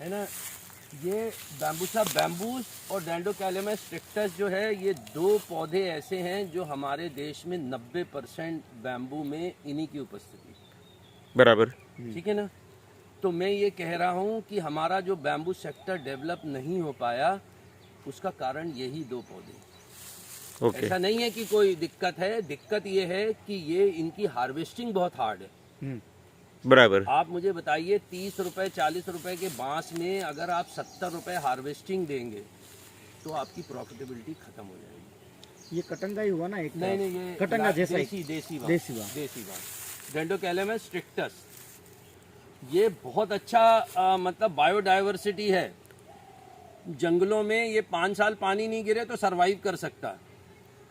है ना। ये बैम्बूसा बैम्बूस और डेंड्रोकैलेमस स्ट्रिक्टस जो है, ये दो पौधे ऐसे हैं जो हमारे देश में 90% बैम्बू में इन्हीं की उपस्थिति है। बराबर। ठीक है ना। तो मैं ये कह रहा हूँ कि हमारा जो बैम्बू सेक्टर डेवलप नहीं हो पाया, उसका कारण यही दो पौधे। ओके। ऐसा नहीं है कि कोई दिक्कत है, दिक्कत ये है कि ये इनकी हार्वेस्टिंग बहुत हार्ड है। बराबर। आप मुझे बताइए 30 रुपए 40 रुपए के बांस में अगर आप 70 रुपए हार्वेस्टिंग देंगे तो आपकी प्रॉफिटेबिलिटी खत्म हो जाएगी। ये कटंगा ही हुआ ना एक? नहीं, ये कटंगा जैसा ही। देसी देसी बांस डेंड्रोकैलेमस स्ट्रिक्टस। ये बहुत अच्छा मतलब बायोडाइवर्सिटी है। जंगलों में ये 5 साल पानी नहीं गिरे तो सरवाइव कर सकता है,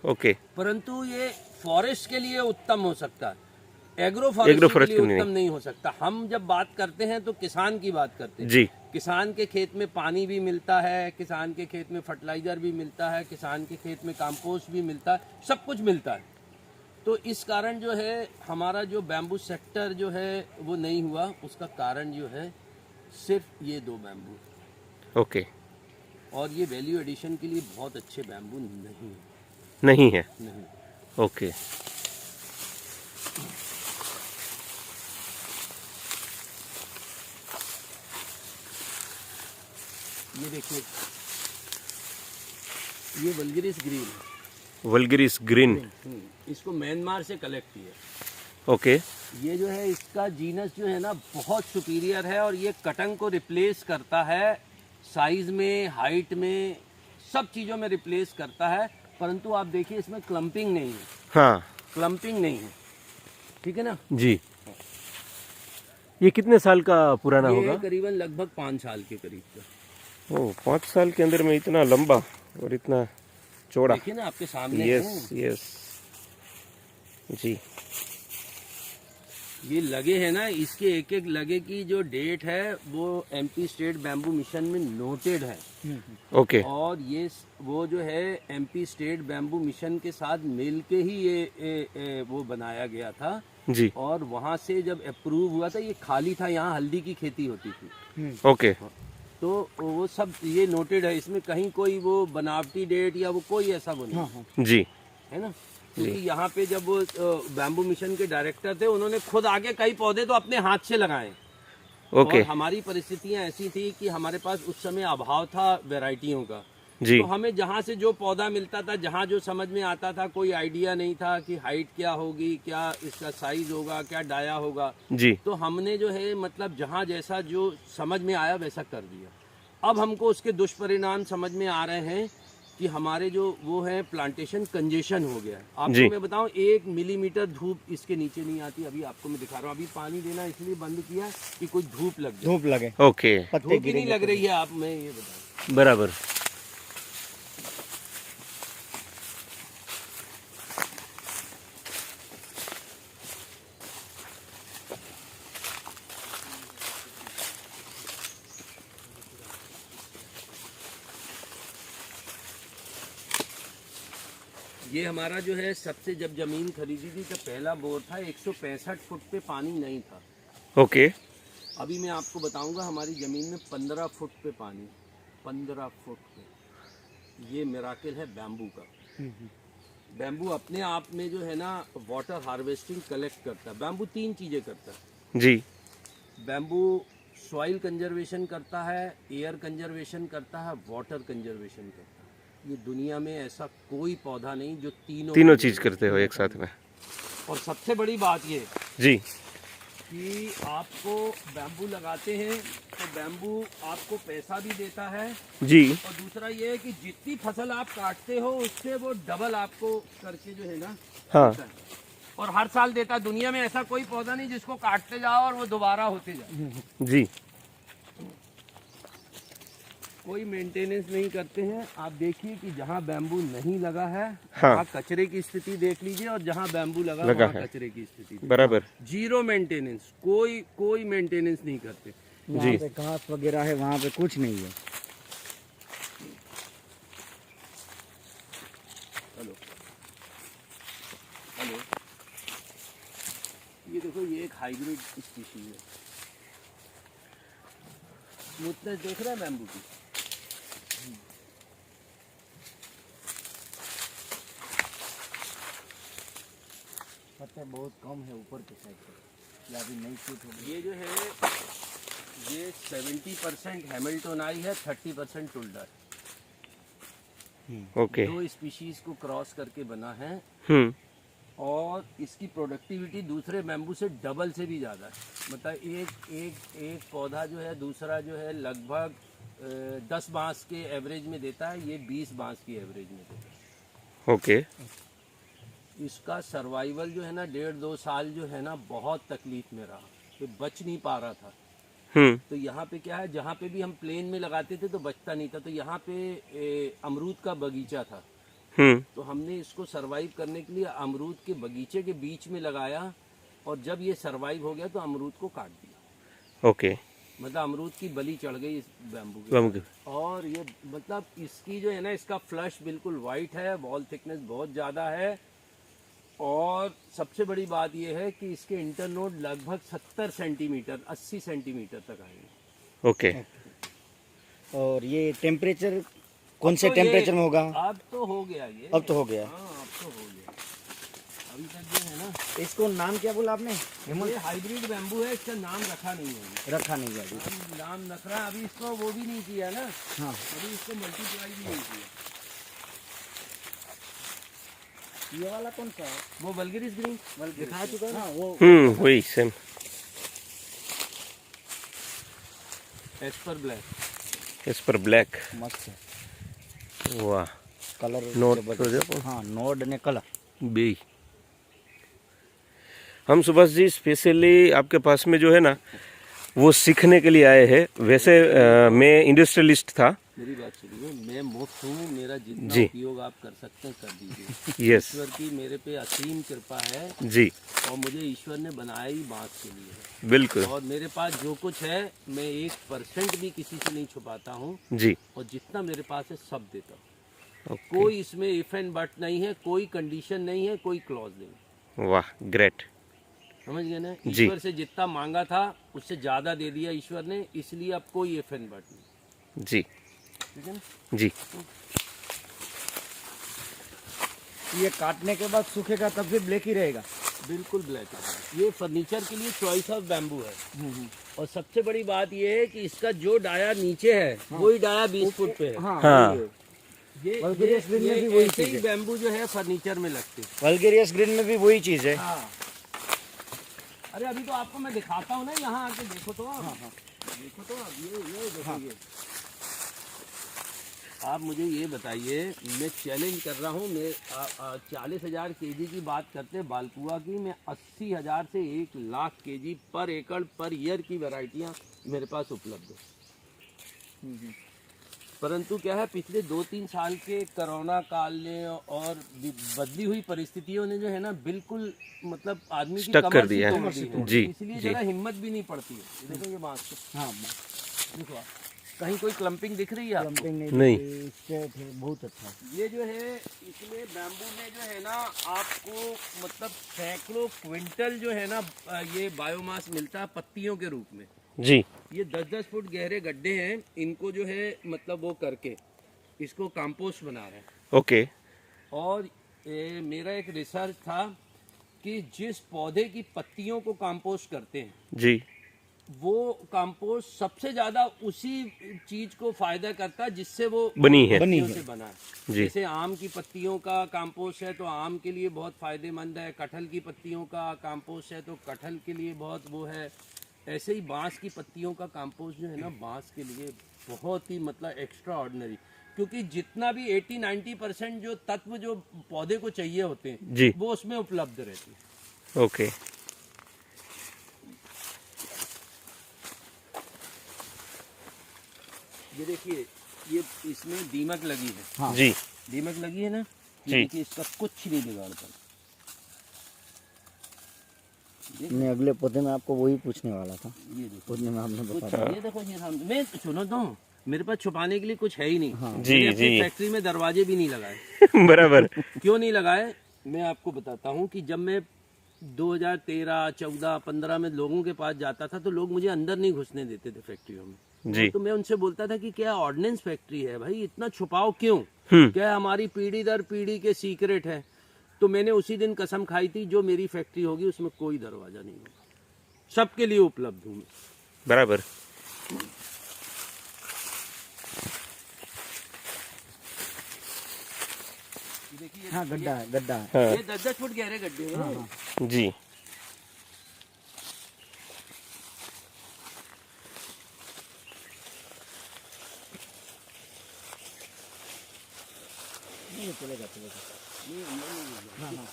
ओके। परंतु ये फॉरेस्ट के लिए उत्तम हो सकता है, एग्रो फॉरेस्ट के लिए उत्तम नहीं हो सकता। हम जब बात करते हैं तो किसान की बात करते हैं जी। किसान के खेत में पानी भी मिलता है, किसान के खेत में फर्टिलाइजर भी मिलता है, किसान के खेत में कंपोस्ट भी मिलता है, सब कुछ मिलता है। तो इस कारण जो है हमारा जो बैम्बू सेक्टर जो है वो नहीं हुआ, उसका कारण जो है सिर्फ ये दो बैम्बू। ओके। और ये वैल्यू एडिशन के लिए बहुत अच्छे बैम्बू नहीं है। नहीं है। नहीं। ओके। ये देखिए, ये वल्गरिस ग्रीन है। Vulgaris green. इसको म्यांमार से कलेक्ट किया। ओके। ये जो है इसका जीनस जो है ना बहुत सुपीरियर है, और ये कटंग को रिप्लेस करता है साइज में, हाइट में, सब चीज़ों में रिप्लेस करता है। परंतु आप देखिए इसमें क्लम्पिंग नहीं है। हाँ। क्लम्पिंग नहीं है, ठीक है ना जी। ये कितने साल का पुराना ये होगा? करीबन लगभग 5 साल के करीब का। ओह, 5 साल के अंदर में इतना लंबा और इतना चौड़ा। देखिए ना आपके सामने यस यस जी। ये लगे है ना, इसके एक एक लगे की जो डेट है वो एमपी स्टेट बैम्बू मिशन में नोटेड है। ओके। और ये वो जो है एमपी स्टेट बैम्बू मिशन के साथ मिल के ही ये वो बनाया गया था जी। और वहाँ से जब अप्रूव हुआ था, ये खाली था, यहाँ हल्दी की खेती होती थी। ओके। तो वो सब ये नोटेड है, इसमें कहीं कोई वो बनावटी डेट या वो कोई ऐसा वो नहीं जी। है ना। क्योंकि यहाँ पे जब वो बैम्बू मिशन के डायरेक्टर थे, उन्होंने खुद आगे कई पौधे तो अपने हाथ से लगाए। ओके। और हमारी परिस्थितियां ऐसी थी कि हमारे पास उस समय अभाव था वैरायटियों का। जी। तो हमें जहाँ से जो पौधा मिलता था, जहाँ जो समझ में आता था, कोई आइडिया नहीं था कि हाइट क्या होगी, क्या इसका साइज होगा, क्या डाया होगा। जी। तो हमने जो है मतलब जहाँ जैसा जो समझ में आया वैसा कर दिया। अब हमको उसके दुष्परिणाम समझ में आ रहे हैं कि हमारे जो वो है प्लांटेशन कंजेशन हो गया है। आपको मैं बताऊं, 1 मिलीमीटर धूप इसके नीचे नहीं आती। अभी आपको मैं दिखा रहा हूँ, अभी पानी देना इसलिए बंद किया कि कोई धूप लग जाए। धूप लगे। ओके। धूप ही नहीं लग रही है। आप मैं ये बताऊं, बराबर। ये हमारा जो है सबसे जब जमीन खरीदी थी तो पहला बोर था, 165 फुट पे पानी नहीं था। ओके। अभी मैं आपको बताऊंगा हमारी ज़मीन में 15 फुट पे पानी, 15 फुट पे। ये मिराकिल है बैम्बू का। बैम्बू अपने आप में जो है ना वाटर हार्वेस्टिंग कलेक्ट करता है। बैम्बू 3 चीज़ें करता है जी। बैम्बू सॉइल कंजर्वेशन करता है, एयर कंजर्वेशन करता है, वाटर कंजर्वेशन करता है। ये दुनिया में ऐसा कोई पौधा नहीं जो तीनों चीज करते हो एक साथ में। और सबसे बड़ी बात ये जी। कि आपको बैम्बू लगाते हैं तो बैम्बू आपको पैसा भी देता है, जी। और दूसरा ये है कि जितनी फसल आप काटते हो उससे वो डबल आपको करके जो है ना हाँ। देता है। और हर साल देता है। दुनिया में ऐसा कोई पौधा नहीं जिसको काटते जाओ और वो दोबारा होते जाए। जी। कोई मेंटेनेंस नहीं करते हैं। आप देखिए कि जहाँ बैम्बू नहीं लगा है हाँ। वहाँ कचरे की स्थिति देख लीजिए, और जहाँ बैम्बू लगा है वहाँ कचरे की स्थिति। बराबर। जीरो मेंटेनेंस, कोई मेंटेनेंस नहीं करते। वहाँ पे घास वगैरह है, वहाँ पे कुछ नहीं है। हेलो हेलो, ये देखो, ये एक हाइब्रिड स्पीशीज है। स्मूथनेस देख रहे हैं बैम्बू की? पत्ते बहुत कम है ऊपर के साइड पे, या अभी नई शूट हो गई। ये जो है ये 70% हैमिल्टन आई है, 30% टुल्डर। ओके। दो स्पीशीज को क्रॉस करके बना है हम्म। और इसकी प्रोडक्टिविटी दूसरे बैम्बू से डबल से भी ज़्यादा है। मतलब एक पौधा जो है दूसरा जो है लगभग 10 बांस के एवरेज में देता है, ये 20 बांस की एवरेज में देता है। ओके। इसका सर्वाइवल जो है ना 1.5-2 साल जो है ना बहुत तकलीफ में रहा, ये बच नहीं पा रहा था। हम्म। तो यहाँ पे क्या है, जहाँ पे भी हम प्लेन में लगाते थे तो बचता नहीं था, तो यहाँ पे अमरूद का बगीचा था, हम्म। तो हमने इसको सरवाइव करने के लिए अमरूद के बगीचे के बीच में लगाया, और जब ये सरवाइव हो गया तो अमरूद को काट दिया। ओके। मतलब अमरूद की बलि चढ़ गई इस बैम्बू बैम्बू के। और ये मतलब इसकी जो है ना, इसका फ्लश बिल्कुल वाइट है, वॉल थिकनेस बहुत ज़्यादा है, और सबसे बड़ी बात यह है कि इसके इंटरनोड लगभग 70 सेंटीमीटर 80 सेंटीमीटर तक आएंगे। ओके। और ये टेम्परेचर कौन से तो टेम्परेचर में होगा? अब तो हो गया ये। अब तो हो गया। हाँ, अब तो हो गया। अभी तक जो है ना, इसको नाम क्या बोला आपने? ये हाइब्रिड बैम्बू है, इसका नाम रखा नहीं है। रखा नहीं है अभी। हम नाम रख रहा है, अभी इसको वो भी नहीं किया ना, हाँ। अभी इसको मल्टीप्लाई भी नहीं किया। ये वाला कौन सा है? वो वल्गेरिस ग्रीन दिखा चुका है। हाँ वो। वही सेम। Esper black. इस पर ब्लैक। मस्त है वाह। कलर। नोट तो देखो। हाँ नोड ने कलर बी। हम सुभाष जी स्पेशली आपके पास में जो है ना वो सीखने के लिए आए हैं। वैसे मैं इंडस्ट्रियलिस्ट था। मेरी बात सुनिए, मैं मुफ्त हूँ, मेरा जितना जी। उपयोग आप कर सकते हैं कर दीजिए। यस ईश्वर की मेरे पे असीम कृपा है, जी। और मुझे ईश्वर ने बनाया ही बांस के लिए है। बिल्कुल और मेरे पास जो कुछ है, मैं 1% भी किसी से नहीं छुपाता हूँ, जी। और जितना मेरे पास है सब देता हूँ। ओके। कोई इसमें इफ एंड बट नहीं है, कोई कंडीशन नहीं है, कोई क्लॉज नहीं। वाह ग्रेट। समझ गए ना? जी। ईश्वर से जितना मांगा था उससे ज्यादा दे दिया ईश्वर ने, इसलिए अब कोई इफ एंड बट नहीं। जी ठीक है ना? जी। ये काटने के बाद सूखेगा तब भी ब्लैक ही रहेगा। बिल्कुल ब्लैक है। ये फर्नीचर के लिए चॉइस ऑफ बैम्बू है। और सबसे बड़ी बात ये है कि इसका जो डाया नीचे है, वही डाया 20 फुट पे है। हाँ, हाँ। ये वल्गेरियस ग्रीन में भी वही ऐसे चीज़ ही है। बैम्बू जो है फर्नीचर में लगते हैं। वल्गेरियस ग्रीन में भी वही चीज है। हाँ। अरे अभी तो आपको मैं दिखाता हूँ ना, यहाँ आके देखो तो आप। देखो तो आप, ये देखो ये। आप मुझे ये बताइए, मैं चैलेंज कर रहा हूँ, मैं 40,000 केजी की बात करते हैं बालपुआ की, मैं 80,000 से 1,00,000 केजी पर एकड़ पर ईयर की वैरायटियाँ मेरे पास उपलब्ध है। परंतु क्या है, पिछले 2-3 साल के कोरोना काल ने और बदली हुई परिस्थितियों ने जो है ना, बिल्कुल मतलब आदमी की स्टक कमर कर सी दिया है। तोड़ दी है। जी, इसलिए जी। जरा हिम्मत भी नहीं पड़ती है। ये देखो ये बांस को, हाँ देखो आप, कहीं कोई क्लम्पिंग दिख रही है आपको? क्लम्पिंग नहीं। स्ट्रेट है, बहुत अच्छा। ये जो है, इसमें बैम्बू में जो है ना आपको मतलब सैकड़ों क्विंटल जो है ना ये बायोमास मिलता है पत्तियों के रूप में। जी। ये 10-10 फुट गहरे गड्ढे हैं, इनको जो है मतलब वो करके इसको कंपोस्ट बना रहे हैं। ओके। और मेरा एक रिसर्च था कि जिस पौधे की पत्तियों को कंपोस्ट करते हैं, जी। वो कंपोस्ट सबसे ज्यादा उसी चीज को फायदा करता है जिससे वो बनी है। पत्तियों से बना है। जी। जैसे आम की पत्तियों का कंपोस्ट है तो आम के लिए बहुत फायदेमंद है, कटहल की पत्तियों का कंपोस्ट है तो कटहल के लिए बहुत वो है। ऐसे ही बांस की पत्तियों का कंपोस्ट जो है ना, बांस के लिए बहुत ही मतलब एक्स्ट्रा ऑर्डिनरी, क्योंकि जितना भी 80-90% जो तत्व जो पौधे को चाहिए होते हैं जी। वो उसमें उपलब्ध रहते हैं। ओके। ये देखिए, ये इसमें दीमक लगी है। हाँ। जी। दीमक लगी है ना, जी। ये देखिए इसका कुछ नहीं बिगाड़ता। मैं अगले पौधे में आपको वही पूछने वाला था। ये देखो, पूछने में आपने कुछ बता ये देखो ये सामने, मैं सुनो तो, मेरे पास छुपाने के लिए कुछ है ही नहीं। हाँ। जी, मैंने अपनी जी। फैक्ट्री में दरवाजे भी नहीं लगाए। बराबर। क्यों नहीं लगाए, मैं आपको बताता हूँ कि जब मैं 2013, 14, 15 में लोगों के पास जाता था तो लोग मुझे अंदर नहीं घुसने देते थे फैक्ट्रियों में। जी। तो मैं उनसे बोलता था कि क्या ऑर्डिनेंस फैक्ट्री है भाई, इतना छुपाओ क्यों, क्या हमारी पीढ़ी दर पीढ़ी के सीक्रेट है। तो मैंने उसी दिन कसम खाई थी, जो मेरी फैक्ट्री होगी उसमें कोई दरवाजा नहीं होगा, सबके लिए उपलब्ध हूँ मैं। बराबर। देखिए हाँ गड्ढा है, गड्ढा है। हाँ ये 10-10 फुट गहरे गड्ढे हैं। जी। नहीं चलेगा चलेगा। हाँ हाँ।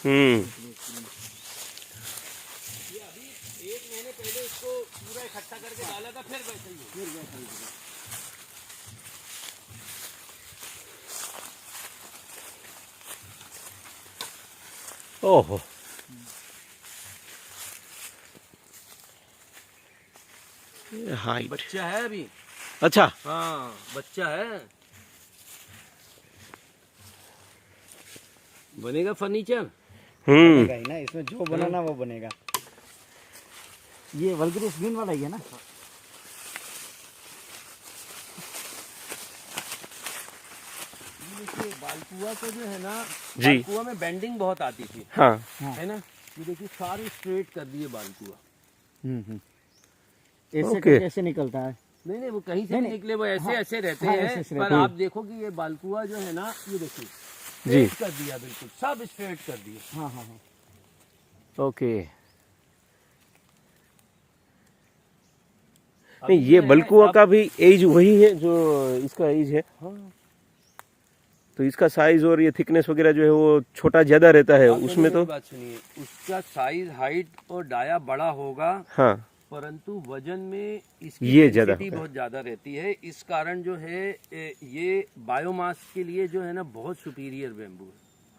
ये अभी 1 महीने पहले इसको पूरा इकट्ठा करके डाला था, फिर वैसे ही हो। ओहो। हाइट। बच्चा है अभी। अच्छा। हाँ बच्चा है। बनेगा फर्नीचर। बनेगा ही ना, इसमें जो बनाना वो बनेगा। ये वल्गरिस ग्रीन वाला ही है ना? देखिए बालकुआ को जो है ना, जी। बालकुआ में बेंडिंग बहुत आती थी। हाँ है ना, ये देखिए सारी स्ट्रेट कर दिए बालकुआ। ऐसे ओके। कैसे निकलता है? नहीं नहीं, वो कहीं से नहीं, नहीं निकले, वो ऐसे हाँ, ऐसे रहते हाँ, हैं। ऐसे ऐसे पर रहते हैं। आप देखो कि ये बालकुआ जो है ना, ये देखिए जी। स्ट्रेट कर दिया, बिल्कुल सब स्ट्रेट कर दिए। हाँ हाँ हाँ। ओके। अभी नहीं, ये जो है, बलकुआ अब- का भी एज वही है जो इसका एज है। हाँ, तो इसका साइज और ये थिकनेस वगैरह जो है वो छोटा ज्यादा रहता है आप उसमें। मेरी तो बात सुनिए, उसका साइज हाइट और डाया बड़ा होगा, हाँ परंतु वजन में इसकी ये ज्यादा डेंसिटी होता है। बहुत ज्यादा रहती है। इस कारण जो है ये बायोमास के लिए जो है ना बहुत सुपीरियर बैम्बू है।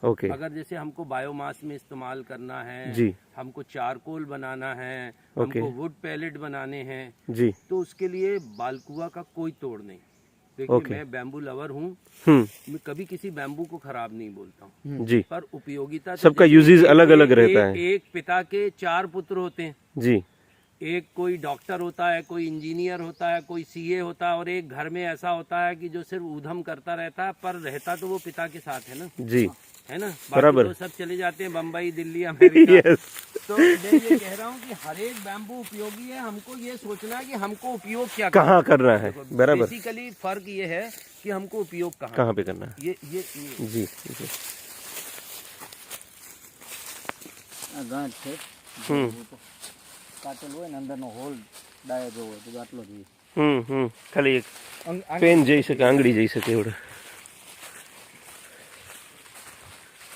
ओके। अगर जैसे हमको बायोमास में इस्तेमाल करना है, जी। हमको चारकोल बनाना है, ओके। हमको वुड पैलेट बनाने हैं, जी। तो उसके लिए बालकुआ का कोई तोड़ नहीं। देखिए ओके। मैं बैम्बू लवर हूँ, मैं कभी किसी बैम्बू को खराब नहीं बोलता हूँ, जी। पर उपयोगिता तो सबका जैसे यूजेस एक- अलग-अलग एक- रहता एक- है। एक पिता के 4 पुत्र होते हैं। जी। एक कोई डॉक्टर होता है, कोई इंजीनियर होता है, कोई सीए होता है, और एक घर में ऐसा होता है कि जो सिर्फ ऊधम करता रहता है, पर रहता तो वो पिता के साथ है ना, जी। है ना। बराबर। बाकी तो सब चले जाते हैं बम्बई, दिल्ली, अमेरिका। यस। तो मैं ये कह रहा हूँ कि हर एक बैम्बू उपयोगी है। हमको ये सोचना है कि हमको उपयोग क्या कहाँ करना है। बराबर। बेसिकली फर्क ये है कि हमको उपयोग कहाँ पे करना है। ये जी जी। આ ગાંઠ છે કાચેલું હોય ને અંદરનો હોલ ડાયો જેવો હોય તો આટલો જ હોય. ખાલી એક પેન જઈ શકે, આંગળી જઈ શકે એવડે.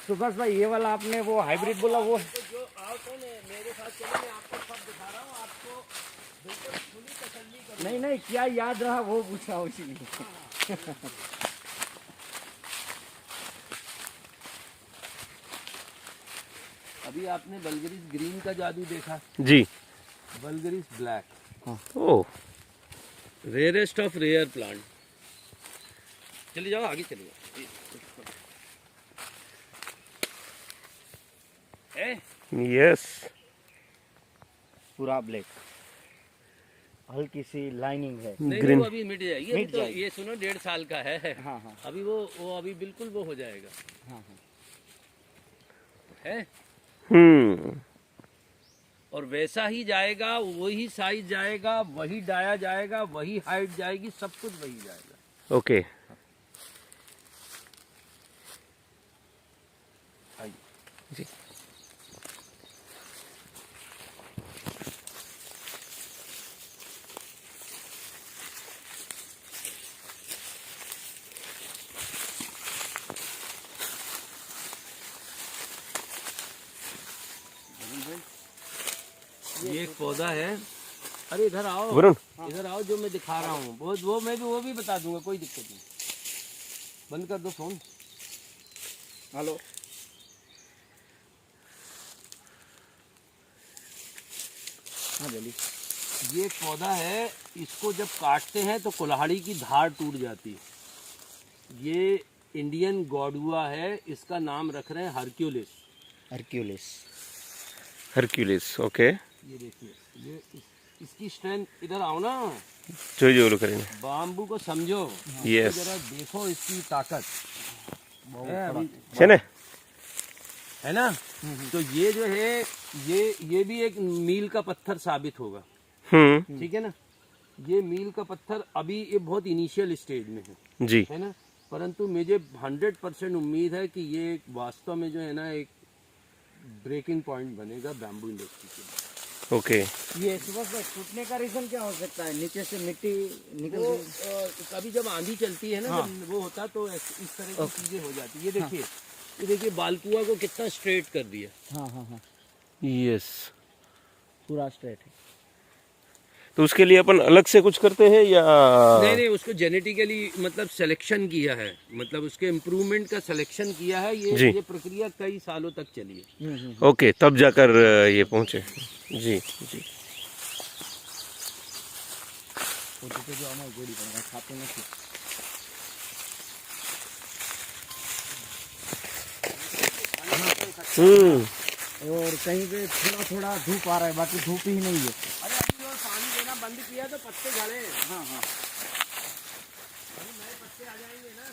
सुभाष भाई ये वाला आपने वो हाइब्रिड बोला वो जो आओ तो मेरे साथ चलो, मैं आपको सब दिखा रहा हूँ, आपको बिल्कुल खुली तसल्ली करूँ। नहीं नहीं क्या याद रहा वो पूछा इसीलिए. अभी आपने बल्गरिस ग्रीन का जादू देखा, जी। Vulgaris black, oh. Rarest of rare plant. चले जाओ, आगे चले जाओ। यस। पूरा ब्लैक, हल्की सी लाइनिंग है. नहीं ग्रीन। वो अभी मिट जाएगी। अभी मिट तो जाएगी. ये सुनो 1.5 साल का है। हाँ हाँ अभी वो अभी बिल्कुल वो हो जाएगा। हाँ हाँ. है, और वैसा ही जाएगा, वही साइज जाएगा, वही डाया जाएगा, वही हाइट जाएगी, सब कुछ वही जाएगा। ओके। आइए। जी। ये एक पौधा है। अरे इधर आओ, वरुण। इधर आओ, जो मैं दिखा रहा हूँ वो मैं भी वो भी बता दूंगा, कोई दिक्कत नहीं। बंद कर दो फोन। हेलो. हाँ बोलिए. ये एक पौधा है, इसको जब काटते हैं तो कुल्हाड़ी की धार टूट जाती है। ये इंडियन गौडुआ है, इसका नाम रख रहे हैं हरक्यूलिस। हरक्यूलिस। Hercules, okay. ये देखिए, ये इसकी स्ट्रेंथ, इधर आओ ना, જોઈ ઓલું કરીને। बाम्बू को समझो। Yes. जरा देखो इसकी ताकत है अभी, છે ને? है ना। तो ये जो है, ये भी एक मील का पत्थर साबित होगा। ठीक है ना। ये मील का पत्थर अभी ये बहुत इनिशियल स्टेज में जी। है ना, परंतु मुझे 100% उम्मीद है कि ये एक वास्तव में जो है ना एक ब्रेकिंग पॉइंट बनेगा बैम्बू इंडस्ट्री के लिए। ओके। ये सुबह से टूटने का रीजन क्या हो सकता है? नीचे से मिट्टी निकल वो गई। कभी जब आंधी चलती है ना, हाँ। जब वो होता तो इस तरह की चीजें हो जाती है। ये देखिए बालकुआ को कितना स्ट्रेट कर दिया। हाँ हाँ हाँ, यस। पूरा स्ट्रेट है। तो उसके लिए अपन अलग से कुछ करते हैं या? नहीं, उसको जेनेटिकली मतलब सिलेक्शन किया है, मतलब उसके इम्प्रूवमेंट का सिलेक्शन किया है। जी। ये प्रक्रिया कई सालों तक चली है। ओके, तब जाकर ये पहुंचे। जी जी। जो हमारी गोड़ी बना खाते नहीं। और कहीं पे थोड़ा थोड़ा धूप आ रहा है, बाकी धूप ही नहीं है। अरे अभी जो पानी देना बंद किया तो पत्ते झड़े। हाँ हाँ, नए पत्ते आ जाएंगे ना।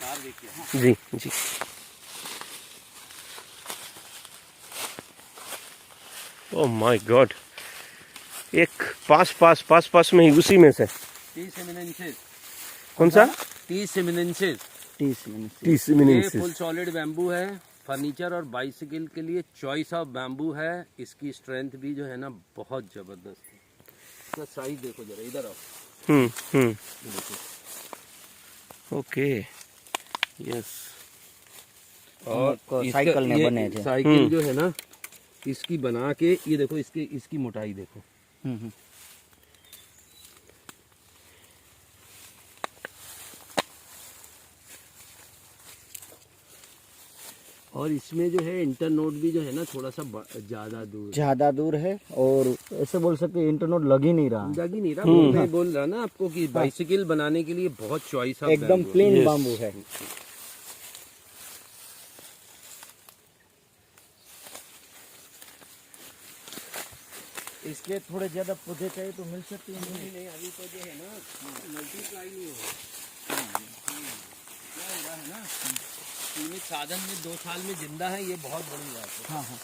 तार देखिए। जी जी। ओह माय गॉड, एक पास में ही उसी में से। 30 एमिनेंसेस। कौन सा? 30 एमिनेंसेस। 30 मिनट। 30 ये मिनट। फुल सॉलिड बैम्बू है। फर्नीचर और बाइसिकल के लिए चॉइस ऑफ बैम्बू है। इसकी स्ट्रेंथ भी जो है ना बहुत जबरदस्त है। इसका साइज देखो जरा, इधर आओ। ये देखो। Okay, yes. और साइकिल में बने थे। साइकिल जो है ना, इसकी बना के ये देखो, इसकी मोटाई देखो। और इसमें जो है इंटरनोड भी जो है ना थोड़ा सा ज्यादा दूर है, और ऐसे बोल सकते इंटरनोड लग ही नहीं रहा। लग ही नहीं रहा। मैं बोल रहा ना आपको कि बाइसिकल बनाने के लिए बहुत चॉइस ऑफ एकदम प्लेन बाम्बू है। इसके थोड़े ज्यादा पौधे चाहिए तो मिल सकते हैं। नहीं, अभी तो जो है ना मल्टीप्लाई नहीं हो क्या हुआ है ना, सीमित साधन में 2 साल में जिंदा है, ये बहुत बड़ी बात है। हाँ हाँ,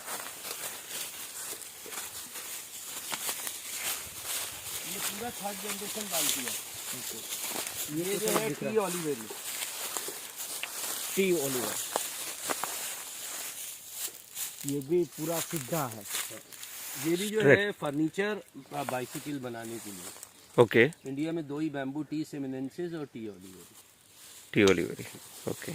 ये पूरा 3rd जनरेशन डाल दिया। ये जो है टी ऑलिवेरी। टी ओलिवर, ये भी पूरा सीधा है। ये भी जो है फर्नीचर बाइसिकल बनाने के लिए। ओके। इंडिया में 2 ही बैम्बू, टी सेमिनेंसिस और T oliveri. T oliveri, okay.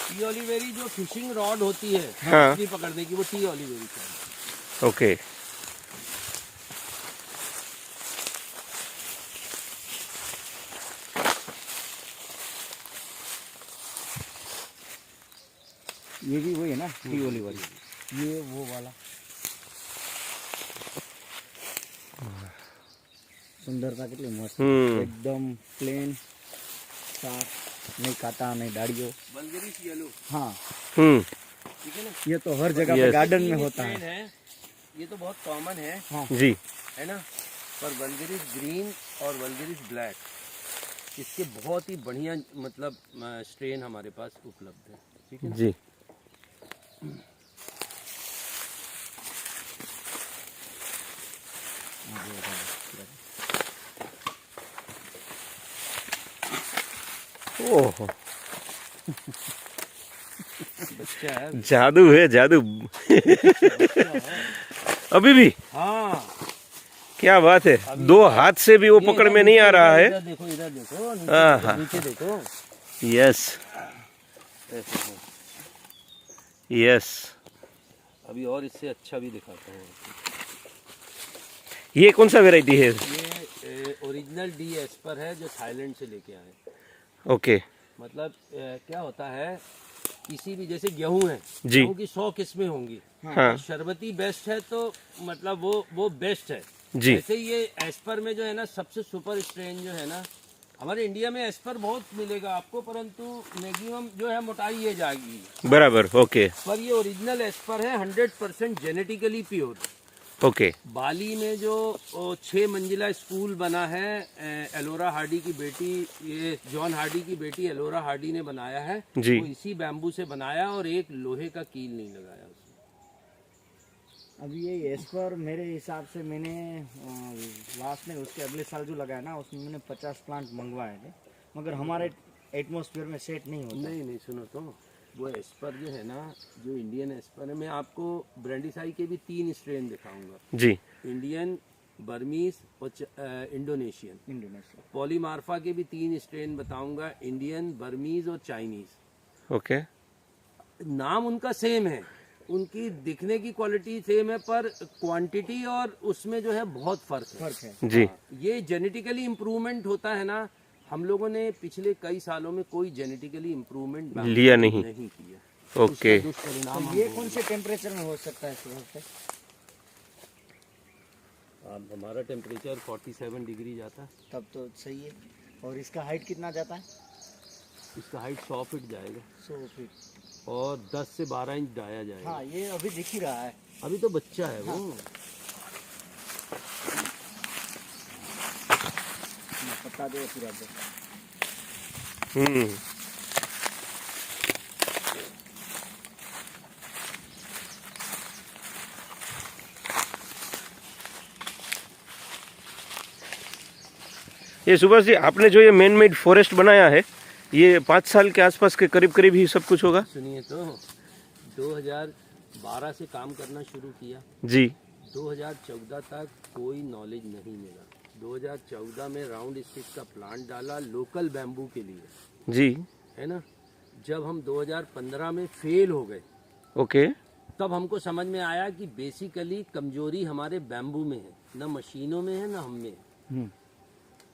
T oliveri जो फिशिंग रॉड होती है हाँ। मछली पकड़ने की, वो टी ऑलिवेरी का है। ओके। ये भी वही है ना, टी ओलिवर। ये वो वाला सुंदरता कितनी मस्त, एकदम प्लेन, साफ, नहीं काटा नहीं डाड़ियों। बल्गेरिस येलो। हाँ, ठीक है ना। ये तो हर जगह पे गार्डन में होता है। ये तो बहुत कॉमन है। हाँ जी। है ना। पर वल्गेरिस ग्रीन और वल्गेरिस ब्लैक, इसके बहुत ही बढ़िया मतलब स्ट्रेन हमारे पास उपलब्ध है। ठीक है ना? जी। ओह, बच्चा है। जादू है, जादू। अभी भी? हाँ, क्या बात है, 2 हाथ से भी वो पकड़ में नहीं आ रहा है। इधर देखो, इधर देखो, हाँ, हाँ। नीचे देखो। यस। यस, अभी और इससे अच्छा भी दिखाता हूँ आपको। ये कौन सा वेराइटी है? ये ओरिजिनल डी एस्पर है जो थाईलैंड से लेके आए। ओके मतलब क्या होता है, किसी भी जैसे गेहूं है, जी। गेहूं की 100 किस्में होंगी। हाँ शरबती बेस्ट है तो मतलब वो बेस्ट है। जी। जैसे ये एस्पर में जो है ना सबसे सुपर स्ट्रेन जो है ना, हमारे इंडिया में एस्पर बहुत मिलेगा आपको, परंतु मैक्सिमम जो है मोटाई ये जाएगी। बराबर, ओके पर ये ओरिजिनल एस्पर है, 100% जेनेटिकली प्योर। ओके बाली में जो 6 मंजिला स्कूल बना है, एलोरा हार्डी की बेटी, ये जॉन हार्डी की बेटी एलोरा हार्डी ने बनाया है जी। वो इसी बैम्बू से बनाया और एक लोहे का कील नहीं लगाया उसमें। अभी ये एस्पर मेरे हिसाब से मैंने लास्ट में उसके अगले साल जो लगाया ना उसमें मैंने 50 प्लांट मंगवाए थे, मगर हमारे एटमॉस्फेयर में सेट नहीं होता। नहीं सुनो तो, वो एस्पर जो है ना, जो इंडियन एस्पर है, मैं आपको ब्रांडीसाई के भी 3 स्ट्रेन दिखाऊंगा, जी। इंडियन, बर्मीज और इंडोनेशियन। पॉलीमार्फा के भी 3 स्ट्रेन बताऊंगा, इंडियन, बर्मीज और चाइनीज। ओके नाम उनका सेम है, उनकी दिखने की क्वालिटी सेम है, पर क्वांटिटी और उसमें जो है बहुत फर्क है। जी। ये जेनेटिकली इम्प्रूवमेंट होता है ना, हम लोगों ने पिछले कई सालों में कोई जेनेटिकली इम्प्रूवमेंट लिया नहीं। किया। ओके उसका दुष्परिणाम तो ये कौन से टेम्परेचर में हो सकता है सुबह से? अब हमारा टेम्परेचर 47 डिग्री जाता है, तब तो सही है। और इसका हाइट कितना जाता है? इसका हाइट 100 फीट जाएगा 100 फीट। और 10 से 12 इंच डाया जाएगा। हाँ ये अभी दिख ही रहा है। अभी तो बच्चा है वो। पत्ता दो पूरा दो। ये सुभाष जी, आपने जो ये मैन मेड फॉरेस्ट बनाया है, ये 5 साल के आसपास के करीब ही सब कुछ होगा? सुनिए तो, 2012 से काम करना शुरू किया जी। 2014 तक कोई नॉलेज नहीं मिला। 2014 में राउंड स्टिक का प्लांट डाला लोकल बैम्बू के लिए, जी। है ना। जब हम 2015 में फेल हो गए, ओके तब हमको समझ में आया कि बेसिकली कमजोरी हमारे बैम्बू में है, न मशीनों में है, न हम में है।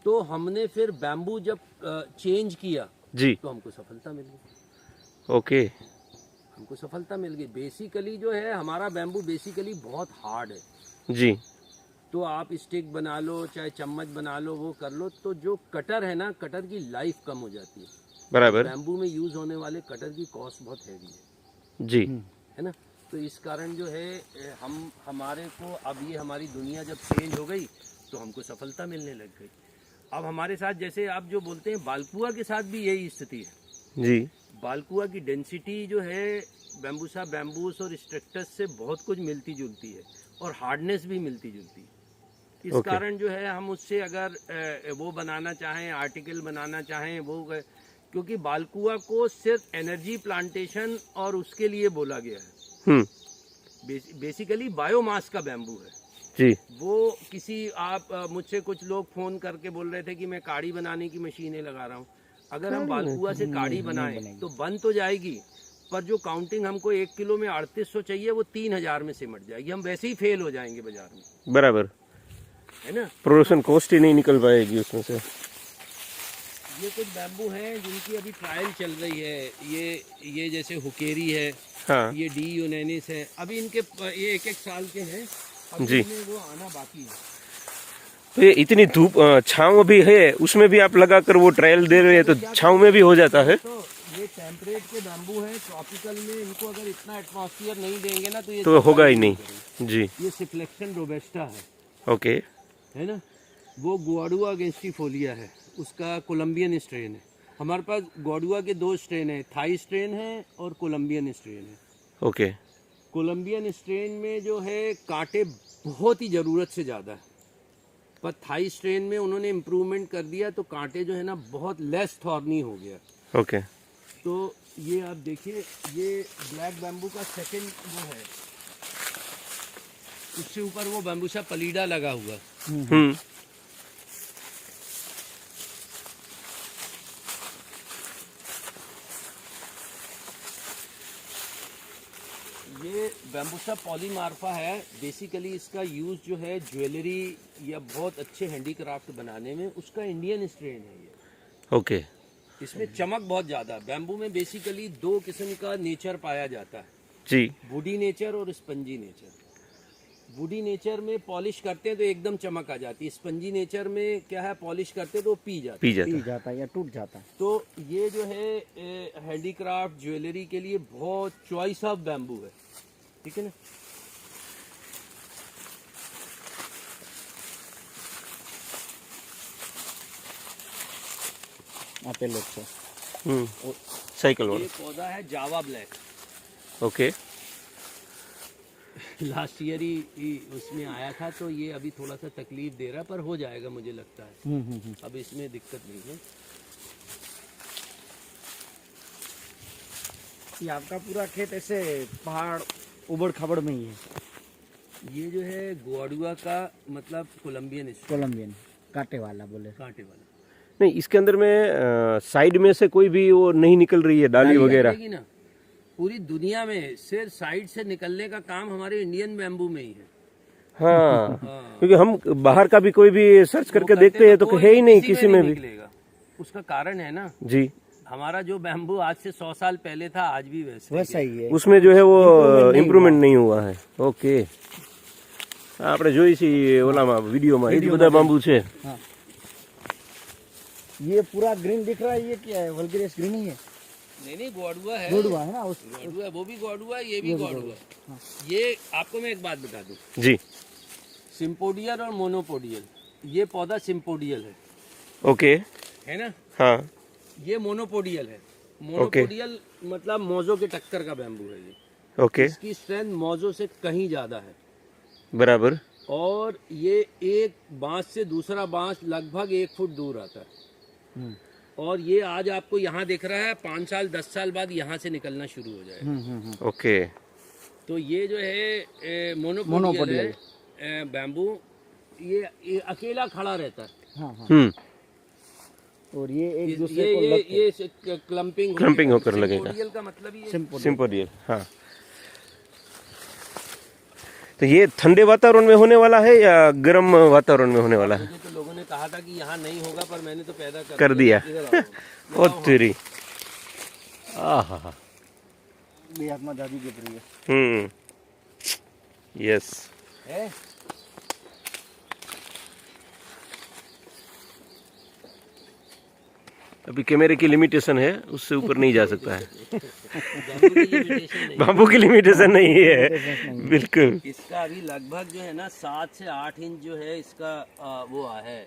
तो हमने फिर बैम्बू जब चेंज किया जी। तो हमको सफलता मिल गई। ओके हमको सफलता मिल गई। बेसिकली जो है हमारा बैम्बू बेसिकली बहुत हार्ड है जी। तो आप स्टिक बना लो चाहे चम्मच बना लो वो कर लो, तो जो कटर है ना, कटर की लाइफ कम हो जाती है। बराबर बैम्बू में यूज होने वाले कटर की कॉस्ट बहुत हैवी है, जी। है ना। तो इस कारण जो है हमारे को अब ये हमारी दुनिया जब चेंज हो गई तो हमको सफलता मिलने लग गई। अब हमारे साथ जैसे आप जो बोलते हैं बालकुआ के साथ भी यही स्थिति है जी। बालकुआ की डेंसिटी जो है बैम्बूसा बैम्बूस और स्ट्रक्टस से बहुत कुछ मिलती जुलती है और हार्डनेस भी मिलती जुलती है। इस Okay. कारण जो है हम उससे अगर वो बनाना चाहें, आर्टिकल बनाना चाहें, वो क्योंकि बालकुआ को सिर्फ एनर्जी प्लांटेशन और उसके लिए बोला गया है। बेसिकली बायोमास का बैम्बू है जी। वो। किसी आप मुझसे कुछ लोग फोन करके बोल रहे थे कि मैं काढ़ी बनाने की मशीनें लगा रहा हूँ। अगर हम बालकुआ से काढ़ी बनाएं तो बन तो जाएगी, पर जो काउंटिंग हमको 1 किलो में 3800 चाहिए वो 3000 में सिमट जाएगी। हम वैसे ही फेल हो जाएंगे बाजार में, बराबर, है ना। प्रोडक्शन कॉस्ट ही नहीं निकल पाएगी उसमें से। ये कुछ बैम्बू हैं जिनकी अभी ट्रायल चल रही है। ये जैसे हुकेरी है, हाँ ये डी यूनेनिस है। अभी इनके ये 1-1 साल के हैं, अभी जी। इनमें वो आना बाकी है। तो ये इतनी धूप छाँव भी है, उसमें भी आप लगाकर वो ट्रायल दे रहे हैं, तो छाँव में भी हो जाता है। तो ये टेम्परेट के बैम्बू हैं, ट्रॉपिकल में इनको अगर इतना एटमॉस्फेयर नहीं देंगे ना तो ये तो होगा ही नहीं। जी। ये सिफ्लेक्शन रोबेस्टा है, ओके। है ना। वो गुआडुआ गेस्टिफोलिया है, उसका कोलंबियन स्ट्रेन है। हमारे पास गुआडुआ के 2 स्ट्रेन है, थाई स्ट्रेन है और कोलंबियन स्ट्रेन है। ओके। कोलंबियन स्ट्रेन में जो है कांटे बहुत ही ज़रूरत से ज़्यादा है, पर थाई स्ट्रेन में उन्होंने इम्प्रूवमेंट कर दिया तो कांटे जो है ना बहुत लेस थॉर्नी हो गया। ओके। तो ये आप देखिए, ये ब्लैक बैम्बू का सेकंड वो है, उससे ऊपर वो बैम्बूसा पलीडा लगा हुआ। दूसरा पॉलीमार्फा है। बेसिकली इसका यूज़ जो है ज्वेलरी या बहुत अच्छे हैंडीक्राफ्ट बनाने में, उसका इंडियन स्ट्रेन है ये। ओके। इसमें चमक बहुत ज़्यादा है। बैम्बू में बेसिकली दो किस्म का नेचर पाया जाता है, जी। वुडी नेचर और स्पंजी नेचर। वुडी नेचर में पॉलिश करते हैं तो एकदम चमक आ जाती है। स्पंजी नेचर में क्या है, पॉलिश करते हैं तो वो पी जाता है। पी जाता है या टूट जाता है। तो ये जो है हैंडीक्राफ्ट ज्वेलरी के लिए बहुत चॉइस ऑफ बैम्बू है, ठीक है ना। आपे लोग से साइकिल वाला। ये पौधा है जावा ब्लैक। ओके। लास्ट ईयर ही उसमें आया था, तो ये अभी थोड़ा सा तकलीफ दे रहा है, पर हो जाएगा मुझे लगता है। अब इसमें दिक्कत नहीं है। ये आपका पूरा खेत ऐसे पहाड़ उबड़ खाबड़ में ही है। ये जो है गुआडुआ का मतलब कोलंबियन कोलंबियन कांटे वाला बोले। कांटे वाला नहीं, इसके अंदर में साइड में से कोई भी वो नहीं निकल रही है, डाली वगैरह। ना, पूरी दुनिया में सिर्फ साइड से निकलने का काम हमारे इंडियन बैम्बू में ही है। हाँ, क्योंकि हम बाहर का भी कोई भी सर्च करके देखते हैं तो है ही नहीं किसी में भी। निकलेगा। उसका कारण है ना जी, हमारा जो बैम्बू आज से 100 साल पहले था, आज भी वैसा ही है। उसमें जो है वो इम्प्रूवमेंट नहीं हुआ है। ओके। આપણે જોઈ છે ઓલામાં વિડીયોમાં એ બધા બાંબુ છે। हाँ। ये पूरा ग्रीन दिख रहा है, ये क्या है? वल्गेरियस ग्रीन ही है। नहीं गुआडुआ है। गुआडुआ है ना गुआडुआ, वो भी गुआडुआ, ये भी गुआडुआ। ये आपको मैं एक बात बता दूं, जी। सिम्पोडियल और मोनोपोडियल, ये पौधा सिम्पोडियल है, ओके। है ना। हाँ। ये मोनोपोडियल है। मोनोपोडियल मतलब मोजो के टक्कर का बैम्बू है ये। ओके। इसकी स्ट्रेंथ मोजो से कहीं ज्यादा है। बराबर। और ये एक बांस से दूसरा बांस लगभग 1 फुट दूर आता है। और ये आज आपको यहाँ दिख रहा है, 5 साल 10 साल बाद यहाँ से निकलना शुरू हो जाएगा। ओके। तो ये जो है मोनोपोडियल है बैम्बू, ये अकेला खड़ा रहता है। हाँ, हाँ। और ये एक दूसरे को ये क्लम्पिंग होकर लगेगा। सिम्पोडियल का मतलब ये सिम्पोडियल। हाँ। तो ये ठंडे वातावरण में होने वाला है या गर्म वातावरण में होने वाला है? मुझे तो लोगों ने कहा था कि यहाँ नहीं होगा, पर मैंने तो पैदा कर दिया। इधर आओ। ओ तेरी। आहा। ये आत्मा दादी के प्रिय। यस। है। अभी कैमरे की लिमिटेशन है, उससे ऊपर नहीं जा सकता है। बाम्बू की लिमिटेशन नहीं बाम्बू की लिमिटेशन नहीं है। बिल्कुल। इसका अभी लगभग जो है ना 7 से 8 इंच जो है इसका वो है।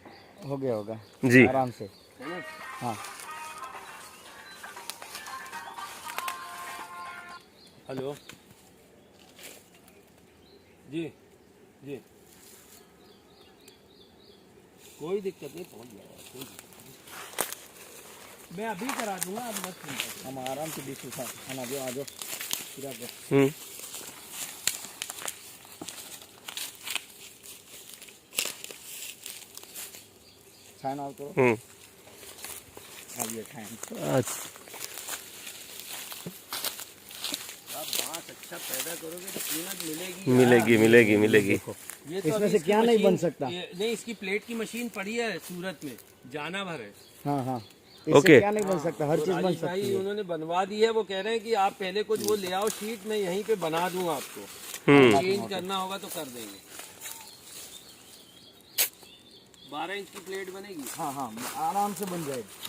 हो गया होगा जी, आराम से। है ना। हाँ। हेलो जी जी, कोई दिक्कत नहीं, पहुंच जाएगा, कोई दिक्कत नहीं। मैं अभी करा दूंगा, आप मत चिंता। हम आराम से डिश उठा खाना जो आ जाओ फिर आप खाए ना तो अब ये खाएं। आप बांस अच्छा पैदा करोगे तो कीमत मिलेगी। मिलेगी मिलेगी मिलेगी। ये तो इसमें अभी से इसकी क्या नहीं मशीन- बन सकता? नहीं, इसकी प्लेट की मशीन पड़ी है सूरत में, जाना भर है। हाँ, हाँ। इससे ओके। क्या नहीं बन सकता, हर तो चीज बन राजेश सकती भाई है। उन्होंने बनवा दी है। वो कह रहे हैं कि आप पहले कुछ वो ले आओ शीट, मैं यहीं पे बना दूंगा आपको। चेंज करना होगा तो कर देंगे। 12 इंच की प्लेट बनेगी। हाँ, हाँ, आराम से बन जाएगी।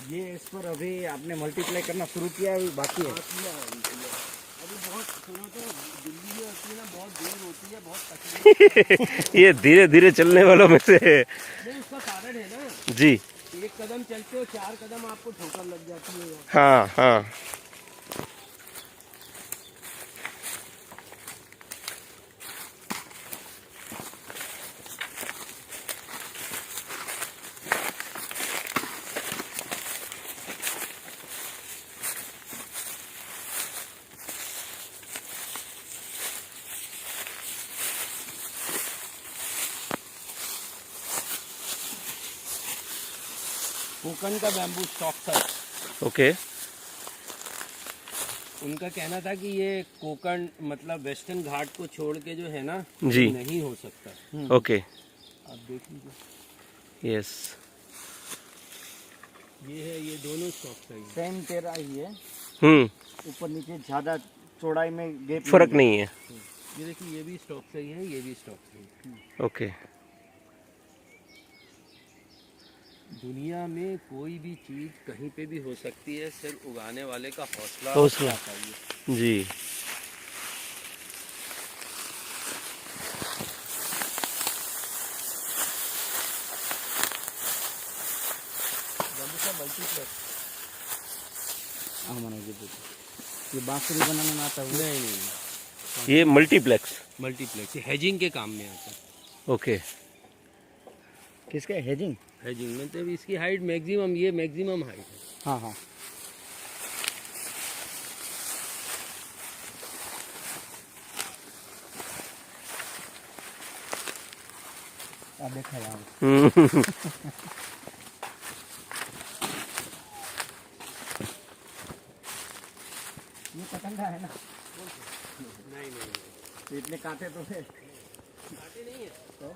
ये इस पर अभी आपने मल्टीप्लाई करना शुरू किया है, अभी बाकी है। अभी बहुत सुनो तो दिल्ली में होती है ना, बहुत दूर होती है, बहुत तकलीफ। ये धीरे धीरे चलने वालों में से है। नहीं, उसका कारण है ना, जी। 1 कदम चलते हो 4 कदम आपको ठोकर लग जाती है। हाँ हाँ। कोकन का बैम्बू स्टॉक था। ओके उनका कहना था कि ये कोकन मतलब वेस्टर्न घाट को छोड़ के जो है ना जी। नहीं हो सकता। ओके आप देख लीजिए, यस ये है, ये दोनों स्टॉक था। सेम तेरा ही है, हम्म ऊपर नीचे ज्यादा चौड़ाई में गैप फर्क नहीं है ये देखिए, ये भी स्टॉक सही है, ये भी स्टॉक सही है। ओके दुनिया में कोई भी चीज कहीं पे भी हो सकती है, सिर्फ उगाने वाले का हौसला हौसला। चाहिए। जी हाँ मैंने ये बांसुरी बनाने में आता है वो? नहीं नहीं, ये मल्टीप्लेक्स मल्टीप्लेक्स हेजिंग के काम में आता है। ओके किसका हेजिंग? हेजिंग मतलब इसकी हाइट मैक्सिमम, ये मैक्सिमम हाइट है। हाँ हाँ देखा यार। ये पतंगा है ना? नहीं नहीं, तो इतने कांटे तो थे। काटे नहीं है तो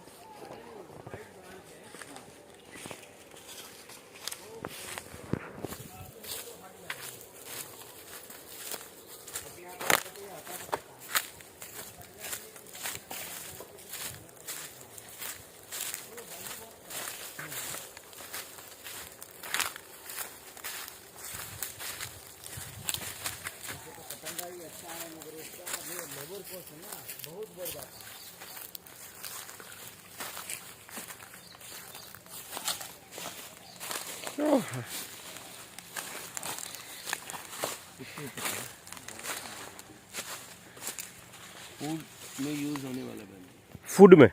फूड में यूज होने वाला बैम्बू। फूड में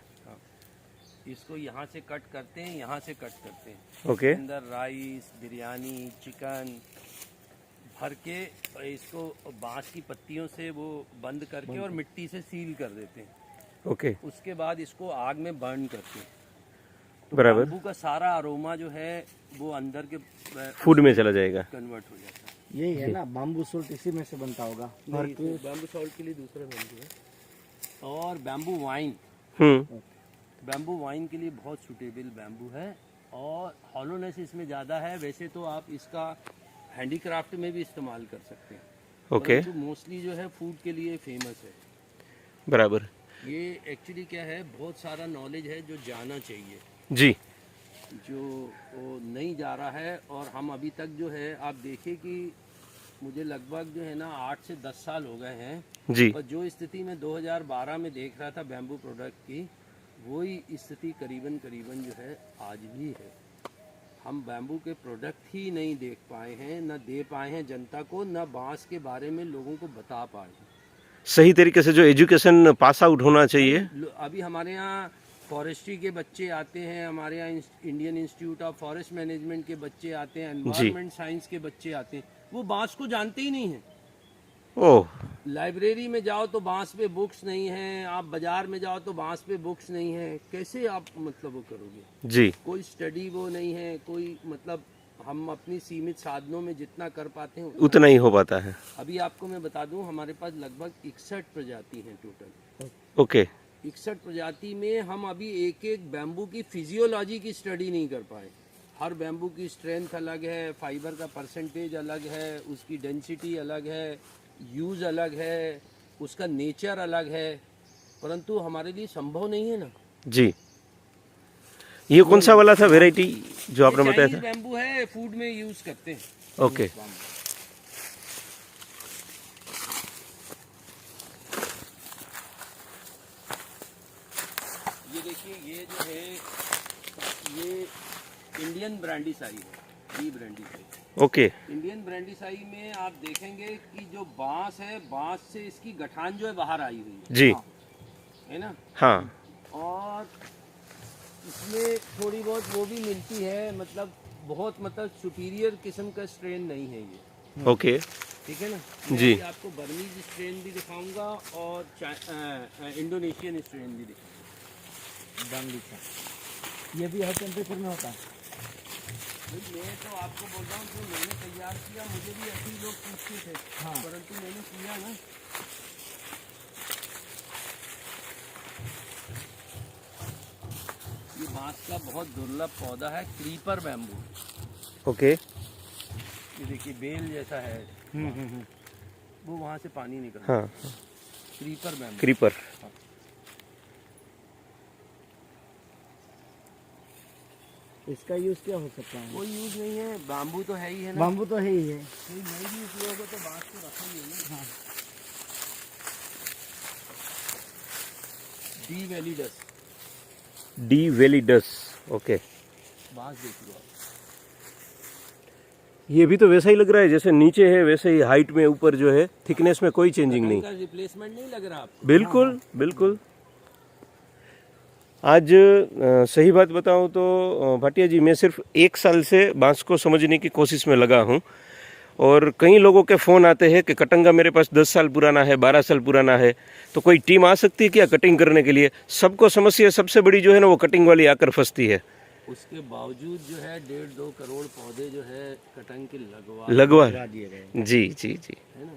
इसको यहाँ से कट करते हैं, यहाँ से कट करते हैं। ओके इसके अंदर राइस, बिरयानी, चिकन भर के इसको बांस की पत्तियों से वो बंद करके और मिट्टी से सील कर देते हैं। ओके उसके बाद इसको आग में बर्न करते हैं, तो बराबर बैम्बू का सारा अरोमा जो है वो अंदर के फूड में चला जाएगा कन्वर्ट हो जाता है। यही है ना, बाम्बू सोल्ट इसी में से बनता होगा। भर के बैम्बू सॉल्ट के लिए दूसरा बैम्बू है। और बैम्बू वाइन, हम्म बैम्बू वाइन के लिए बहुत सूटेबल बैम्बू है और हॉलोनेस इसमें ज़्यादा है। वैसे तो आप इसका हैंडीक्राफ्ट में भी इस्तेमाल कर सकते हैं। ओके मोस्टली जो है फूड के लिए फेमस है। बराबर ये एक्चुअली क्या है, बहुत सारा नॉलेज है जो जाना चाहिए, जी जो वो नहीं जा रहा है। और हम अभी तक जो है, आप देखिए कि मुझे लगभग जो है ना 8 से 10 साल हो गए हैं, जी और जो स्थिति मैं 2012 में देख रहा था बैम्बू प्रोडक्ट की, वही स्थिति करीबन करीबन जो है आज भी है। हम बैम्बू के प्रोडक्ट ही नहीं देख पाए हैं, न दे पाए हैं जनता को, न बांस के बारे में लोगों को बता पाए हैं। सही तरीके से जो एजुकेशन पास आउट होना चाहिए अभी हमारे यहाँ फॉरेस्ट्री के बच्चे आते हैं, हमारे यहाँ Indian institute of forest management के बच्चे आते हैं, एनवायरमेंट साइंस के बच्चे आते हैं, वो बांस को जानते ही नहीं हैं। ओह लाइब्रेरी में जाओ तो बांस पे बुक्स नहीं है, आप बाजार में जाओ तो बांस पे बुक्स नहीं है, कैसे आप मतलब वो करोगे? जी कोई स्टडी वो नहीं है, कोई मतलब हम अपनी सीमित साधनों में जितना कर पाते हैं उतना ही हो पाता है अभी आपको मैं बता दूं, हमारे पास लगभग 61 प्रजाति हैं टोटल। ओके 61 प्रजाति में हम अभी एक एक बैम्बू की फिजियोलॉजी की स्टडी नहीं कर पाए। हर बैम्बू की स्ट्रेंथ अलग है, फाइबर का परसेंटेज अलग है, उसकी डेंसिटी अलग है, यूज़ अलग है, उसका नेचर अलग है, परंतु हमारे लिए संभव नहीं है ना। जी ये कौन सा वाला था वैरायटी जो आपने बताया था? बैम्बू है, फूड में यूज करते हैं। ओके ये देखिए, ये जो है ये इंडियन ब्रांडीसाई है, बी ब्रांडीसाई। ओके इंडियन ब्रांडीसाई में आप देखेंगे कि जो बांस है, बांस से इसकी गठान जो है बाहर आई हुई है, जी है ना। हाँ और इसमें थोड़ी बहुत वो भी मिलती है, मतलब बहुत मतलब सुपीरियर किस्म का स्ट्रेन नहीं है ये, ओके ठीक है ना। जी। मैं आपको बर्मीज स्ट्रेन भी दिखाऊंगा और इंडोनेशियन स्ट्रेन भी दिखाऊंगा। बांग्ली का ये भी हर टेम्परेचर में होता है। मैं तो आपको बोल रहा हूँ जो मैंने तैयार किया, मुझे भी ऐसे ही लोग पूछते थे, हाँ। परंतु मैंने किया ना। ये बांस का बहुत दुर्लभ पौधा है, क्रीपर बैम्बू। ओके। ये देखिए बेल जैसा है, वो वहाँ से पानी निकल हाँ, क्रीपर बैम्बू। क्रीपर। इसका यूज क्या हो सकता है? कोई यूज नहीं है, बाम्बू तो है ही है ना। बाम्बू तो है ही है। कोई नहीं भी उपयोग हो तो बांस तो रखा ही है ना। हाँ। D validus D validus. Okay. बांस देखिए आप। ये भी तो वैसा ही लग रहा है जैसे नीचे है वैसे ही हाइट में, ऊपर जो है थिकनेस में कोई चेंजिंग नहीं। का रिप्लेसमेंट नहीं लग रहा आपको? बिल्कुल बिल्कुल। आज सही बात बताऊं तो भाटिया जी, मैं सिर्फ 1 साल से बांस को समझने की कोशिश में लगा हूं, और कई लोगों के फ़ोन आते हैं कि कटंगा मेरे पास 10 साल पुराना है, 12 साल पुराना है, तो कोई टीम आ सकती है क्या कटिंग करने के लिए? सबको समस्या सबसे बड़ी जो है ना वो कटिंग वाली आकर फंसती है। उसके बावजूद जो है 1.5-2 करोड़ पौधे जो है कटंग के लगवा दिए गए। जी जी जी। है ना।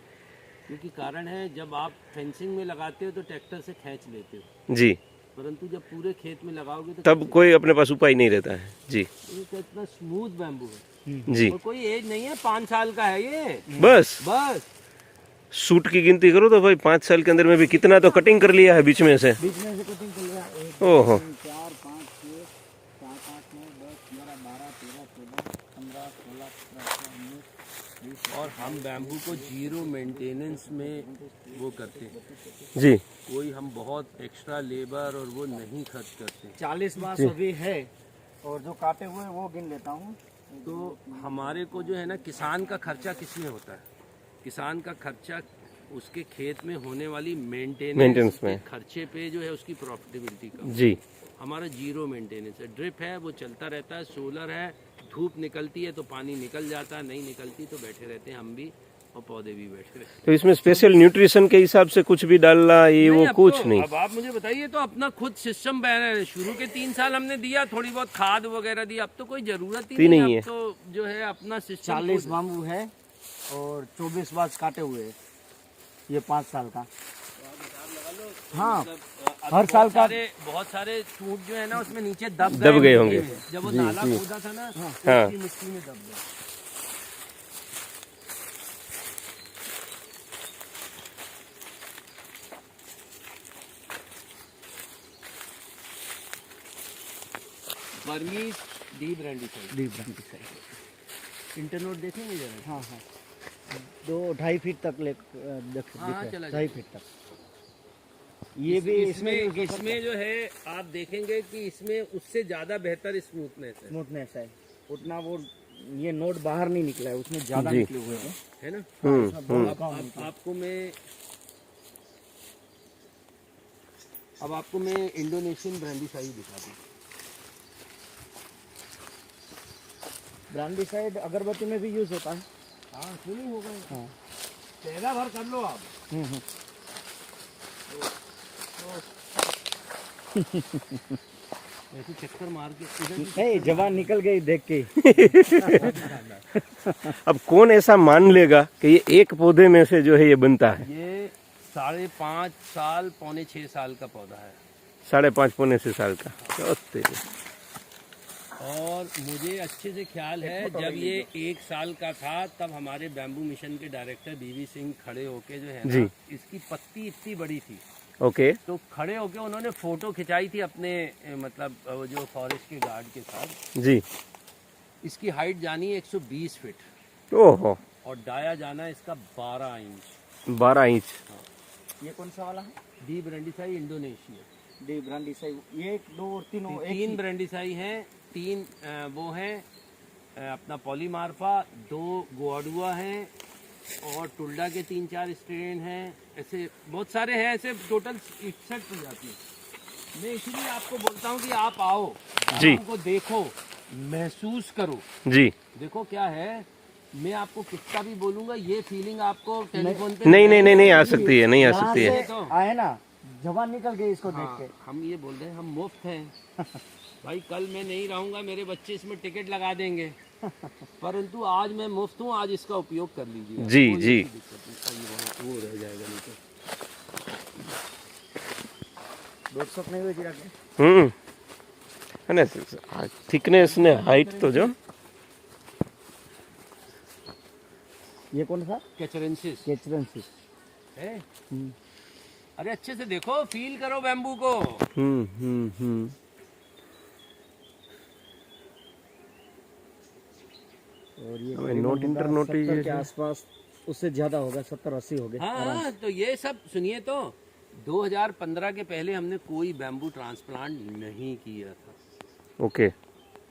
क्योंकि कारण है, जब आप फेंसिंग में लगाते हो तो ट्रैक्टर से खींच लेते हो, जी, परंतु जब पूरे खेत में लगाओगे तो तब कोई अपने पास उपाय नहीं रहता है। जी ये तो इतना स्मूथ बैम्बू है। जी। और कोई एज नहीं है, 5 साल का है ये बस बस। सूट की गिनती करो तो भाई 5 साल के अंदर में भी कितना तो कटिंग कर लिया है बीच में से। बीच में से कटिंग कर लिया। 1 ओहो। 2 3 4 5 6 7 8 9 10 11 12 13 14 15 16 17 18 19 और हम बैम्बू को जीरो मेंटेनेंस में वो करते हैं। जी कोई हम बहुत एक्स्ट्रा लेबर और वो नहीं खर्च करते। 40 बांस अभी है, और जो काटे हुए हैं वो गिन लेता हूँ। तो हमारे को जो है ना, किसान का खर्चा किस में होता है? किसान का खर्चा उसके खेत में होने वाली मेंटेनेंस में। खर्चे पे जो है उसकी प्रॉफिटेबिलिटी का। जी। हमारा जीरो मेंटेनेंस है, ड्रिप है वो चलता रहता है, सोलर है, धूप निकलती है तो पानी निकल जाता है, नहीं निकलती तो बैठे रहते हैं हम भी और पौधे भी बैठे रहते हैं। तो इसमें स्पेशल न्यूट्रिशन के हिसाब से कुछ भी डालना ये वो अब कुछ तो, नहीं? अब आप मुझे बताइए, तो अपना खुद सिस्टम बना, शुरू के 3 साल हमने दिया, थोड़ी बहुत खाद वगैरह दी, अब तो कोई जरूरत ही नहीं है। अब तो जो है अपना सिस्टम 40 बाम्बू है और 24 बांस काटे हुए हैं, ये 5 साल का। हाँ, हर साल का बहुत सारे सूट जो है ना उसमें नीचे दब गए होंगे। जब वो नाला खोदा था ना, हाँ। उसकी मिट्टी में दब गए। बर्मीज डी ब्रांडी इंटरनोट देखेंगे जरा। हाँ हाँ, 2-2.5 फीट तक हाँ, चला 2.5 फीट तक। ये भी इसमें जो है आप देखेंगे कि इसमें उससे ज्यादा बेहतर स्मूथनेस है। उतना वो ये नोट बाहर नहीं निकला है, उसमें ज्यादा जी। निकले हुए हैं, है ना। आपको मैं अब आपको मैं इंडोनेशियन ब्रांडी साइज दिखा दूँ। ब्रांडी साइड अगरबत्ती में भी यूज होता है। हाँ, क्यों नहीं होगा। हाँ। पहला भर कर लो आप। ऐसे चक्कर मार के नहीं, जवान निकल गई देख के। अब कौन ऐसा मान लेगा कि ये एक पौधे में से जो है ये बनता है? ये 5.5 साल, पौने 6 साल का पौधा है। 5.5 पौने 6 साल का। क्या तेरी। और मुझे अच्छे से ख्याल है, जब ये 1 साल का था तब हमारे बैम्बू मिशन के डायरेक्टर बीवी सिंह खड़े होके जो है ना, इसकी पत्ती इतनी बड़ी थी, ओके। तो खड़े होके उन्होंने फोटो खिंचाई थी अपने मतलब वो जो फॉरेस्ट के गार्ड के साथ। जी। इसकी हाइट जानी है 120 फीट ओहो। और डाया जाना है इसका 12 इंच। 12 इंच। ये कौन सा वाला है? D brandisii Indonesia. D brandisii, ये 1 2 और 3 तीन ब्रांडीसाई हैं, 3 वो हैं अपना पॉलीमार्फा, 2 गोआडुआ हैं और टुल्डा के 3-4 स्ट्रेन हैं। ऐसे बहुत सारे हैं, ऐसे टोटल 61 प्रजाति हैं। मैं इसीलिए आपको बोलता हूँ कि आप आओ जी, उनको देखो, महसूस करो। जी। देखो क्या है, मैं आपको कितना भी बोलूंगा, ये फीलिंग आपको टेलीफोन पे नहीं आ सकती है, नहीं आ सकती है। से आए ना, जवान निकल गए इसको देख के। हम ये बोल रहे हैं हम मुफ्त हैं। भाई कल मैं नहीं रहूंगा, मेरे बच्चे इसमें टिकट लगा देंगे, परंतु आज मैं मुफ्त हूँ, आज इसका उपयोग कर लीजिए। जी, कोई जी। ऐसी दिक्कत नहीं। ये वहाँ वो रह जाएगा नहीं तो। 150 नहीं हुई जीरा के અને થિકનેસ ને હાઈટ તો જો ये कौन था? कैचरेंसिस केचरेंसिस। है। अरे अच्छे से देखो, फील करो बैम्बू को। और ये हमें नोट इंटर नोट 70 के आसपास, उससे ज्यादा होगा, 70-80 हो गए। हाँ, तो ये सब सुनिए तो 2015 के पहले हमने कोई बैम्बू ट्रांसप्लांट नहीं किया था, ओके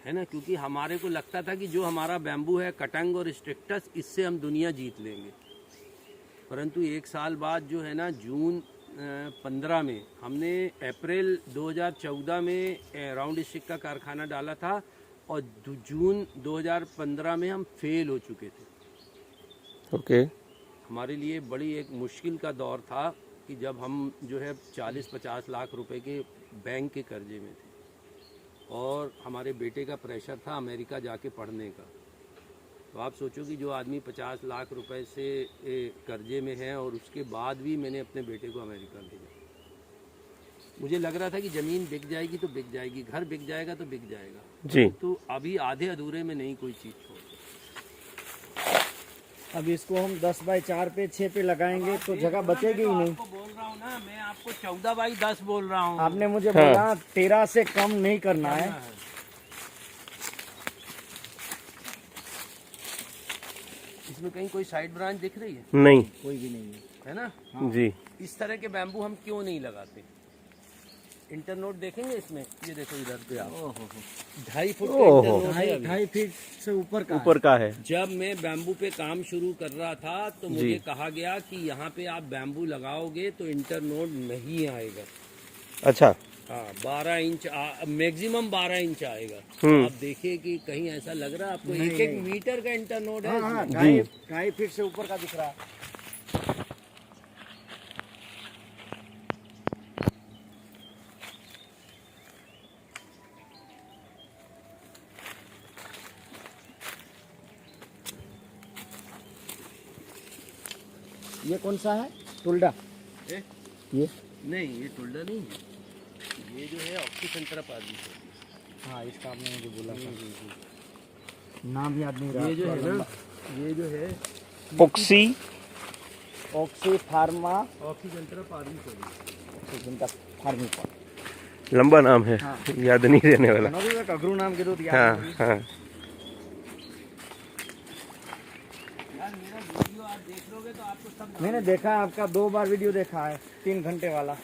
है ना, क्योंकि हमारे को लगता था कि जो हमारा बैम्बू है कटंग और स्ट्रिक्टस, इससे हम दुनिया जीत लेंगे। परंतु एक साल बाद जो है ना, जून 15 में हमने अप्रैल 2014 में राउंड स्टिक का कारखाना डाला था और जून 2015 में हम फेल हो चुके थे। ओके हमारे लिए बड़ी एक मुश्किल का दौर था कि जब हम जो है 40-50 लाख रुपए के बैंक के कर्जे में थे और हमारे बेटे का प्रेशर था अमेरिका जाके पढ़ने का। तो आप सोचो कि जो आदमी 50 लाख रुपए से कर्जे में है और उसके बाद भी मैंने अपने बेटे को अमेरिका भेजा। मुझे लग रहा था कि ज़मीन बिक जाएगी तो बिक जाएगी, घर बिक जाएगा तो बिक जाएगा जी। तो अभी आधे अधूरे में नहीं कोई चीज़ छोड़। अब इसको हम 10 बाई 4 पे 6 पे लगाएंगे तो जगह बचेगी ही नहीं। आपको बोल रहा हूँ ना, मैं आपको 14 बाई 10 बोल रहा हूँ। आपने मुझे बोला 13 से कम नहीं करना है। इसमें कहीं कोई साइड ब्रांच दिख रही है? नहीं कोई भी नहीं है। है ना? जी इस तरह के बैम्बू हम क्यों नहीं लगाते? इंटरनोट देखेंगे इसमें, ये देखो इधर पे आप 2.5 फुट का ओहो। इंटरनोट है अभी। 2.5 फीट से ऊपर का ऊपर का है जब मैं बैम्बू पे काम शुरू कर रहा था तो मुझे कहा गया कि यहाँ पे आप बैम्बू लगाओगे तो इंटरनोड नहीं आएगा। अच्छा हाँ, 12 इंच मैक्सिमम 12 इंच आएगा। आप देखिए कि कहीं ऐसा लग रहा है आपको? नहीं, 1-1 नहीं। मीटर का इंटरनोड है हाँ, इसमें। 2.5 फीट से ऊपर का दिख रहा है। ये कौन सा है? टुल्डा? ए? ये नहीं, ये टुल्डा नहीं है, ये जो है ऑक्सीसेंट्रा पार्विस। हाँ, इसका आपने मुझे बोला था। नाम याद नहीं रहा। ये जो है ना, ये जो है ऑक्सी ऑक्सी फार्मा ऑक्सीसेंट्रा पार्विस। जिनका फार्मिक लंबा नाम है हाँ। याद नहीं रहने वाला अगरू नाम के दो दिया। हाँ हाँ यार मेरा वीडियो आप देख लोगे तो आपको सब मैंने देखा है, आपका 2 बार वीडियो देखा है, 3 घंटे वाला।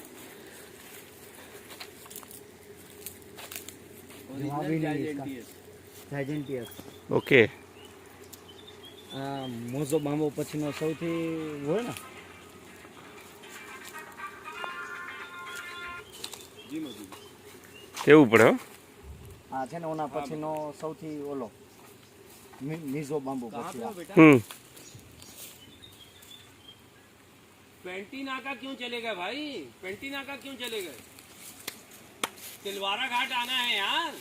जवाब ही नहीं इसका। जाइजेंटियस ओके મોઝો બાંબો પછીનો સૌથી હોય ને કેવું પડે હો? આ છે ને ઓના પછીનો સૌથી ઓલો મીઝો બાંબો પછી पेंटिना का क्यों चले गए भाई? पेंटिना का क्यों चले गए? तिलवारा घाट आना है यार।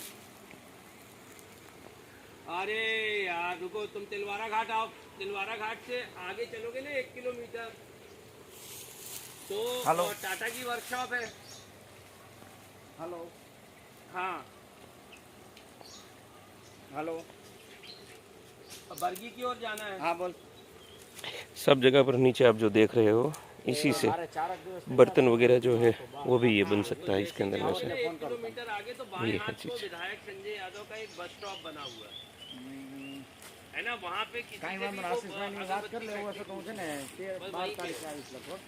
अरे यार रुको, तुम तिलवारा घाट आओ। तिलवारा घाट से आगे चलोगे ना 1 किलोमीटर तो हेलो। टाटा की वर्कशॉप है। हेलो हाँ, हेलो अब बरगी की ओर जाना है। हाँ बोल। सब जगह पर नीचे आप जो देख रहे हो इसी से अरे 4 दिवस बर्तन वगैरह जो है वो भी ये बन सकता है इसके अंदर में से 1 किलोमीटर आगे तो बाएं ये है हाथ को चीज। विधायक संजय यादव का एक बस स्टॉप बना हुआ है ना, वहाँ पे किसी કાઈ से વાંધો भी નહીં, वो આશીષભાઈની વાત अगरबत्ती કરી લે એવું હશે તો હું છે ને 12 તારીખે આવીશ લગભગ।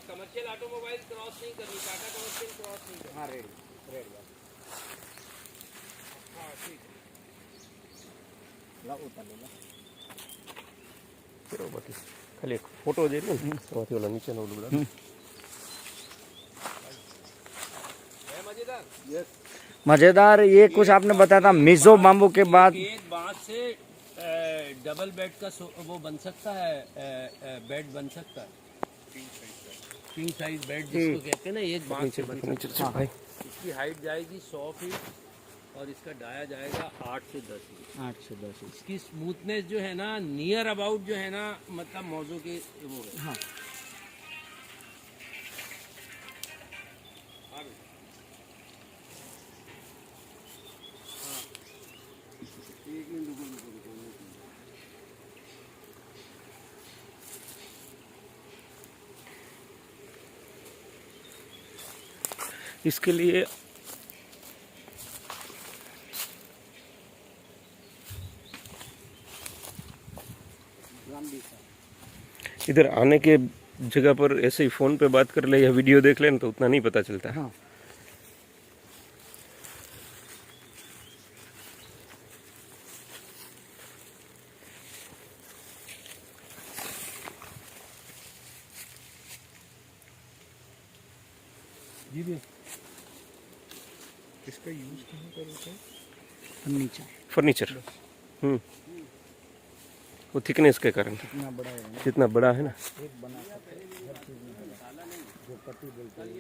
कमर्शियल ऑटोमोबाइल क्रॉस नहीं करनी, टाटा कमर्शियल क्रॉस नहीं करनी। हाँ रेडी रेडी हाँ ठीक है। લાવ ઉતારી લે। બરોબર ખાલી એક ફોટો જઈ લો ને એમાંથી ઓલા નીચેનો ઓલું બધા है मजेदार। मजेदार ये कुछ आपने बताया था मिजो बाम्बू के बाद एक बांस से डबल बेड का वो बन सकता है, बेड बन सकता है, किंग साइज बेड जिसको कहते हैं ना, एक बांस से बन सकता નીચે છે ભાઈ है। इसकी हाइट जाएगी 100 फीट और इसका डाया जाएगा 8 से 10 इंच। 8 से 10 इंच। इसकी स्मूथनेस जो है ना नियर अबाउट जो है ना मतलब मौजों के वो है। हाँ इसके लिए इधर आने के जगह पर ऐसे ही फोन पे बात कर ले या वीडियो देख ले तो उतना नहीं पता चलता। हाँ जी भी इसका यूज कहाँ पर होता है? फर्नीचर। फर्नीचर। वो थिकनेस के कारण इतना बड़ा है ना, जितना बड़ा है ना। एक बना सकते हैं, हर चीज़ में लगा, जो पट्टी बोलते हैं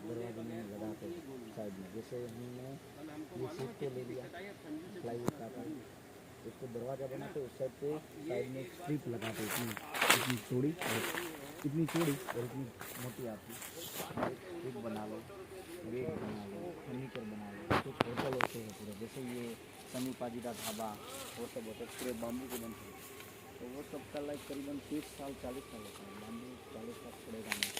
दरवाजे में लगाते हैं साइड में। जैसे हमने ये सीट को ले लिया, प्लाईवुड काटा, उसको दरवाजा बनाते उस साइड पे साइड में एक स्ट्रिप लगाते, इतनी चौड़ी और इतनी मोटी आती है। एक बना लो, एक बना लो, फर्नीचर बना लो, कुछ होटल होते हैं पूरे, जैसे ये सनी पाजी का ढाबा, वो सब होते हैं पूरे बाम्बू के बनते हैं। तो वो सब का लाइक करीबन 30 साल 40 साल होता है। बाम्बू 40 साल पड़ेगा नहीं।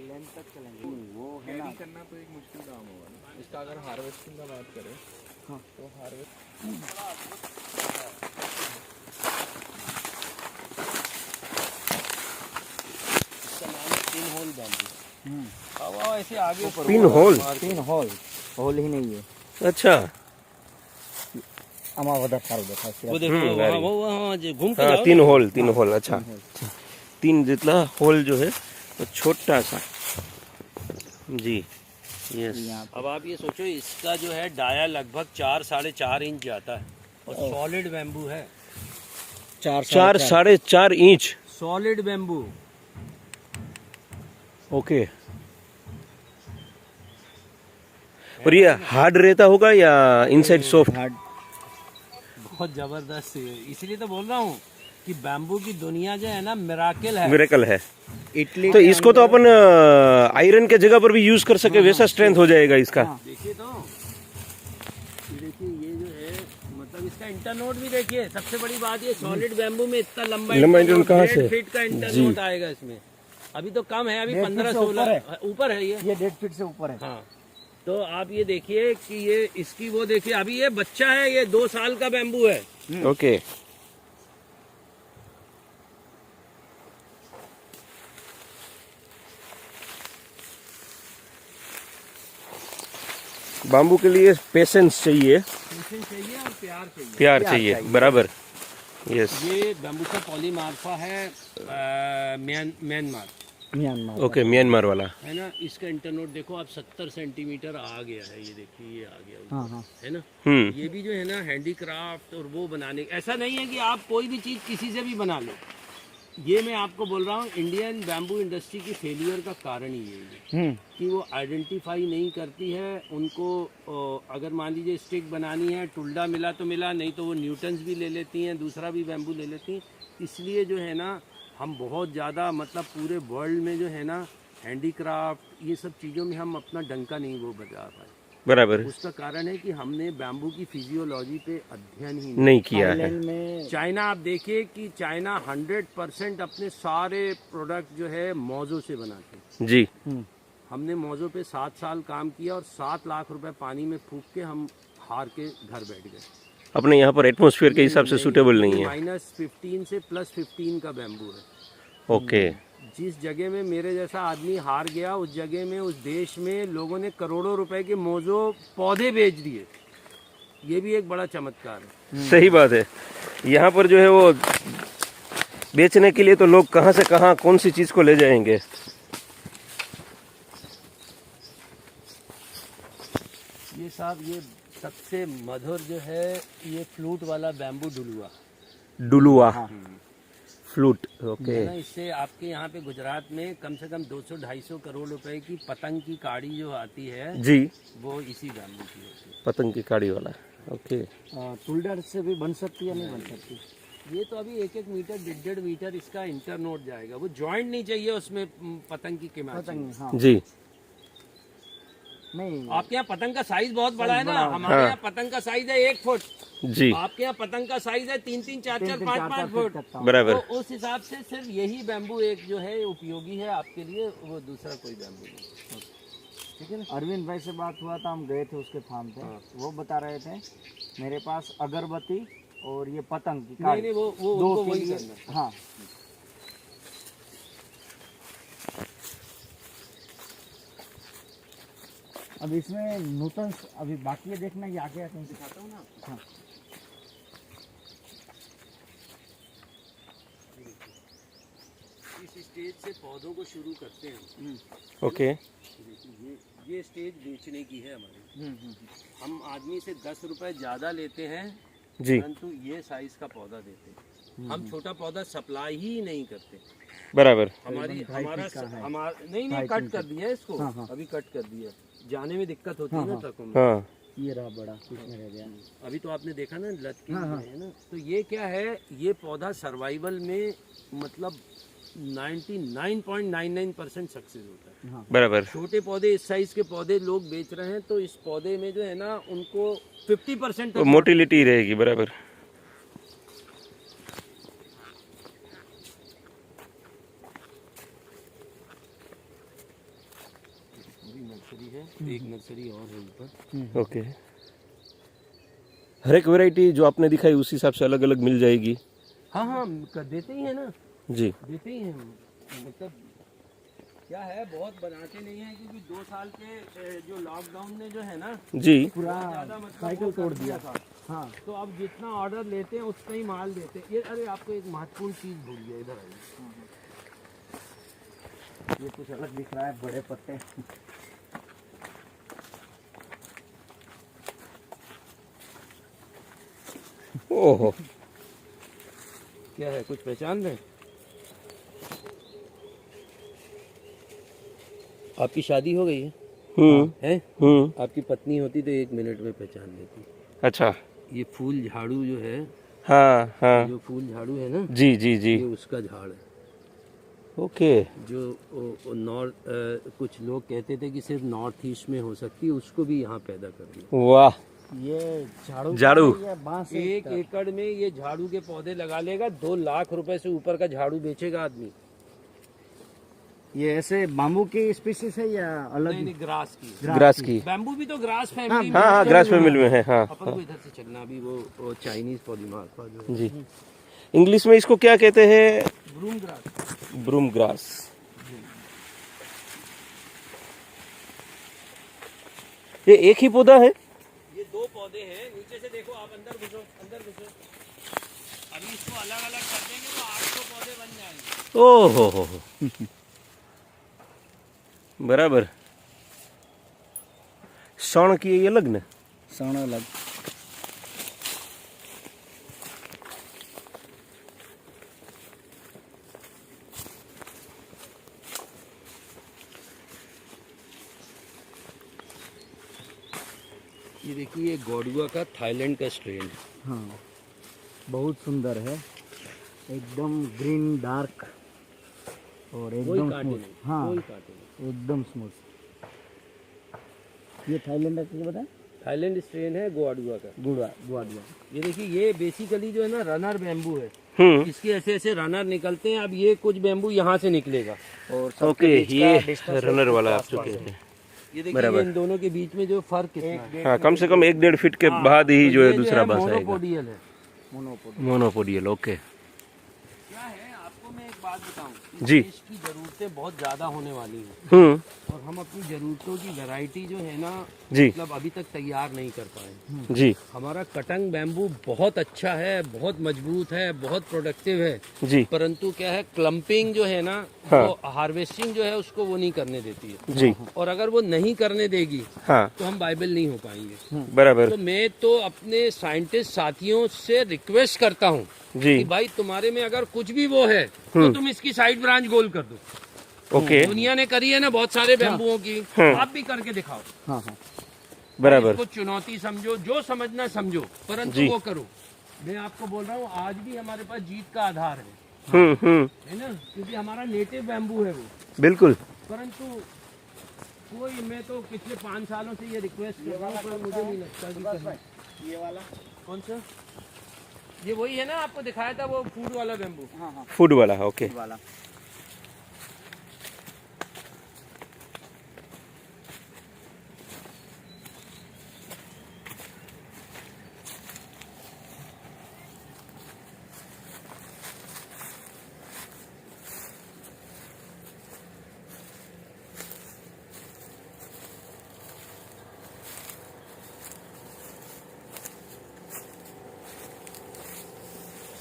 लेंथ तक चलेंगे वो है ना। करना तो एक मुश्किल काम होगा ना इसका। अगर हार्वेस्टिंग का बात करें हाँ तो हार्वेस्ट इसका नाम है पिन होल बैम्बू। अब ऐसे आगे ऊपर पिन होल। 3 होल ही नहीं है। अच्छा अमावदा सारू देखा वो देखो very वो वहाँ जो घूम के हाँ, जाओ 3 होल 3 होल। अच्छा 3 जितना होल जो है वो छोटा सा। जी यस। अब आप ये सोचो इसका जो है डाया लगभग 4 साढ़े 4 इंच जाता है और सॉलिड बैम्बू है। 4 साढ़े 4 इंच। Solid bamboo. ओके। और ये हार्ड रहता होगा या इनसाइड सॉफ्ट? हार्ड। बहुत जबरदस्त है, इसलिए तो बोल रहा हूँ कि बैम्बू की दुनिया जो है ना मिराकल है। मिरेकल है। इटली तो इसको तो अपन आयरन के जगह पर भी यूज कर सके वैसा स्ट्रेंथ हो जाएगा इसका। देखिए तो ये देखिए ये जो है मतलब इसका इंटरनोट भी देखिए। सबसे बड़ी बात ये सॉलिड बैम्बू में इतना लंबा इंटरनोट कहाँ से? 1.5 फीट का इंटरनोट आएगा इसमें। अभी तो कम है, अभी 15-16 ऊपर है ये 1.5 फीट से ऊपर है। हाँ तो आप ये देखिए कि ये इसकी वो देखिए अभी ये बच्चा है, ये 2 साल का बैम्बू है। ओके। बाम्बू के लिए पेशेंस चाहिए, पेशेंस चाहिए और प्यार चाहिए। प्यार चाहिए बराबर। यस। ये बैम्बूसा पॉलीमार्फा है म्यांमार। म्यांमार। ओके म्यांमार वाला है ना। इसका इंटरनोट देखो आप 70 सेंटीमीटर आ गया है। ये देखिए ये आ गया हाँ हाँ। है ना। हम्म। ये भी जो है ना हैंडीक्राफ्ट और वो बनाने ऐसा नहीं है कि आप कोई भी चीज़ किसी से भी बना लो। ये मैं आपको बोल रहा हूँ इंडियन बैम्बू इंडस्ट्री की फेलियर का कारण ही यही है कि वो आइडेंटिफाई नहीं करती है। उनको अगर मान लीजिए स्टिक बनानी है, टुल्डा मिला तो मिला, नहीं तो वो न्यूटन्स भी ले लेती हैं, दूसरा भी बैम्बू ले लेती हैं। इसलिए जो है ना हम बहुत ज़्यादा मतलब पूरे वर्ल्ड में जो है ना हैंडीक्राफ्ट ये सब चीज़ों में हम अपना डंका नहीं वो बजा पाए। बराबर। उसका कारण है कि हमने बैम्बू की फिजियोलॉजी पे अध्ययन ही नहीं किया है। थाईलैंड में चाइना आप देखिए कि चाइना 100% अपने सारे प्रोडक्ट जो है मौजों से बनाते हैं। जी हमने मौजों पे 7 साल काम किया और 7 लाख रुपए पानी में फूंक के हम हार के घर बैठ गए। अपने यहाँ पर एटमॉस्फेयर के हिसाब से सूटेबल नहीं है। -15 से +15 का बैम्बू है। ओके। जिस जगह में मेरे जैसा आदमी हार गया, उस जगह में, उस देश में लोगों ने करोड़ों रुपए के मौजों पौधे बेच दिए। ये भी एक बड़ा चमत्कार है। सही बात है। यहाँ पर जो है वो बेचने के लिए तो लोग कहाँ से कहाँ कौन सी चीज़ को ले जाएंगे। ये साहब, ये सबसे मधुर जो है ये फ्लूट वाला बैम्बू डुलुआ। डुलुआ फ्लूट। ओके। है ना, इससे आपके यहाँ पे गुजरात में कम से कम 200-250 करोड़ रुपए की पतंग की काड़ी जो आती है जी, वो इसी बैम्बू की होती है। पतंग की काड़ी वाला। ओके। टुल्डर से भी बन सकती है, नहीं बन सकती? ये तो अभी 1-1 मीटर 1.5 मीटर इसका इंटरनोड जाएगा। वो जॉइंट नहीं चाहिए उसमें पतंग की कीमत। पतंग, हाँ। जी। नहीं, आपके यहाँ पतंग का साइज बहुत बड़ा है ना, हमारे हाँ। यहाँ पतंग का साइज है 1 फुट। जी आपके यहाँ पतंग का साइज है 3-3, 4-4, 5-5 फुट। तक का। बराबर। तो उस हिसाब से सिर्फ यही बैम्बू एक जो है उपयोगी है आपके लिए, वो दूसरा कोई बैम्बू नहीं। ठीक है ना। अरविंद भाई से बात हुआ था, हम गए थे उसके फार्म पे। वो बता रहे थे मेरे पास अगरबत्ती और ये पतंग की नहीं काड़ी नहीं, वो दो उनको के वही लिए। करना है। हाँ, अब इसमें नूतन अभी बाकी है देखना, ये आगे आके दिखाता हूँ ना। हाँ, इस स्टेज से पौधों को शुरू करते हैं। ओके। देखिए, ये स्टेज बेचने की है हमारी। हम आदमी से 10 रुपए ज्यादा लेते हैं, जी परंतु ये साइज का पौधा देते हैं। हम छोटा पौधा सप्लाई ही नहीं करते। बराबर। हमारा नहीं कट कर दिया है इसको। हाँ, हाँ। अभी कट कर दिया है। जाने में दिक्कत होती है ना ट्रकों में। हाँ ये रहा बड़ा, किसमें रह गया? अभी तो आपने देखा ना लटकी हाँ, हाँ। है ना। तो ये क्या है, ये पौधा सर्वाइवल में मतलब 99.99% सक्सेस होता है। हाँ, बराबर। छोटे पौधे, इस साइज के पौधे लोग बेच रहे हैं, तो इस पौधे में जो है ना उनको 50% वो मोटिलिटी रहेगी। बराबर। नर्सरी है, एक नर्सरी और है ऊपर। ओके। हर एक वैरायटी जो आपने दिखाई उस हिसाब से अलग अलग मिल जाएगी। हाँ हाँ, देते ही है ना, जी देते ही हैं। मतलब क्या है, बहुत बनाते नहीं है क्योंकि 2 साल के जो लॉकडाउन ने जो है ना जी पूरा ज्यादा मतलब साइकिल वो तोड़ कर दिया। था। हाँ, तो अब जितना ऑर्डर लेते हैं उतना ही माल देते हैं। ये अरे आपको एक महत्वपूर्ण चीज भूल गया, इधर आइए। ये कुछ अलग दिख रहा है, बड़े पत्ते। ओहो। क्या है, कुछ पहचान रहे? आपकी शादी हो गई है? है? आपकी पत्नी होती तो 1 मिनट में पहचान लेती। अच्छा। ये फूल झाड़ू जो है, हाँ हाँ। जो फूल झाड़ू है ना, जी जी जी। ये उसका झाड़ है। ओके। जो नॉर्थ, कुछ लोग कहते थे कि सिर्फ नॉर्थ ईस्ट में हो सकती है, उसको भी यहाँ पैदा कर दिया। वाह। ये झाड़ू झाड़ू। या बांस है? 1 एकड़ में ये झाड़ू के पौधे लगा लेगा, 2 लाख रुपए से ऊपर का झाड़ू बेचेगा आदमी। ये ऐसे बाम्बू की स्पीसीज है या अलग? नहीं, ग्रास की। ग्रास की। बैम्बू भी तो ग्रास फैमिली में। हाँ हाँ, ग्रास फैमिली में है। हाँ अपन को इधर से चलना, अभी वो चाइनीज पॉलीमार्फा जो है, जी। इंग्लिश में इसको क्या कहते हैं? Broom grass. Broom grass. ये एक ही पौधा है? ये 2 पौधे हैं, नीचे से देखो आप, अंदर घुसो, अंदर घुसो। अभी इसको अलग अलग कर देंगे तो 800 पौधे बन जाएंगे। ओहो हो। बराबर। सौण की ये अलग ना? सौण अलग। ये देखिए, ये गौडुआ का थाईलैंड का स्ट्रेन है। हाँ, बहुत सुंदर है, एकदम ग्रीन डार्क और कोई एकदम कांटे स्मूथ। नहीं, हाँ, कोई कांटे नहीं। एकदम स्मूथ। ये थाईलैंड का क्या बताया? थाईलैंड स्ट्रेन है गोवाडुआ का। गुड़ा गुड़ा ये देखिए, ये बेसिकली जो है ना रनर बैम्बू है। इसके ऐसे ऐसे रनर निकलते हैं। अब ये कुछ बैम्बू यहाँ से निकलेगा। और ओके, ये रनर वाला आप चुके हैं। ये देखिए, ये इन दोनों के बीच में जो फर्क कितना है। हाँ, कम से कम 1-1.5 फीट के बाद ही जो है दूसरा बांस आएगा। मोनोपोडियल है। मोनोपोडियल, ओके क्या है, आपको मैं एक बात बताऊं, इस जी। देश की जरूरतें बहुत ज्यादा होने वाली हैं हम्म, और हम अपनी जरूरतों की वैरायटी जो है ना, जी मतलब अभी तक तैयार नहीं कर पाए। जी हमारा कटंग बैम्बू बहुत अच्छा है, बहुत मजबूत है, बहुत प्रोडक्टिव है, जी परंतु क्या है, क्लम्पिंग जो है ना, हाँ। वो हार्वेस्टिंग जो है उसको वो नहीं करने देती है। जी और अगर वो नहीं करने देगी हाँ, तो हम बाइबल नहीं हो पाएंगे। बराबर तो मैं तो अपने साइंटिस्ट साथियों से रिक्वेस्ट करता हूँ जी, कि भाई तुम्हारे में अगर कुछ भी वो है तो तुम इसकी साइड ब्रांच गोल कर दो। ओके दुनिया ने करी है ना बहुत सारे बैम्बुओं की, आप भी करके दिखाओ। हाँ हाँ बराबर इसको चुनौती समझो, जो समझना समझो, परंतु जी। वो करो। मैं आपको बोल रहा हूँ, आज भी हमारे पास जीत का आधार है है ना, क्योंकि हमारा नेटिव बैम्बू है वो। बिल्कुल परंतु कोई, मैं तो पिछले 5 सालों से ये रिक्वेस्ट कर रहा हूँ, पर मुझे नहीं लगता कि कहीं- ये वाला कौन सा, ये वही है ना आपको दिखाया था वो फूड वाला बैम्बू। हाँ हाँ फूड वाला, ओके वाला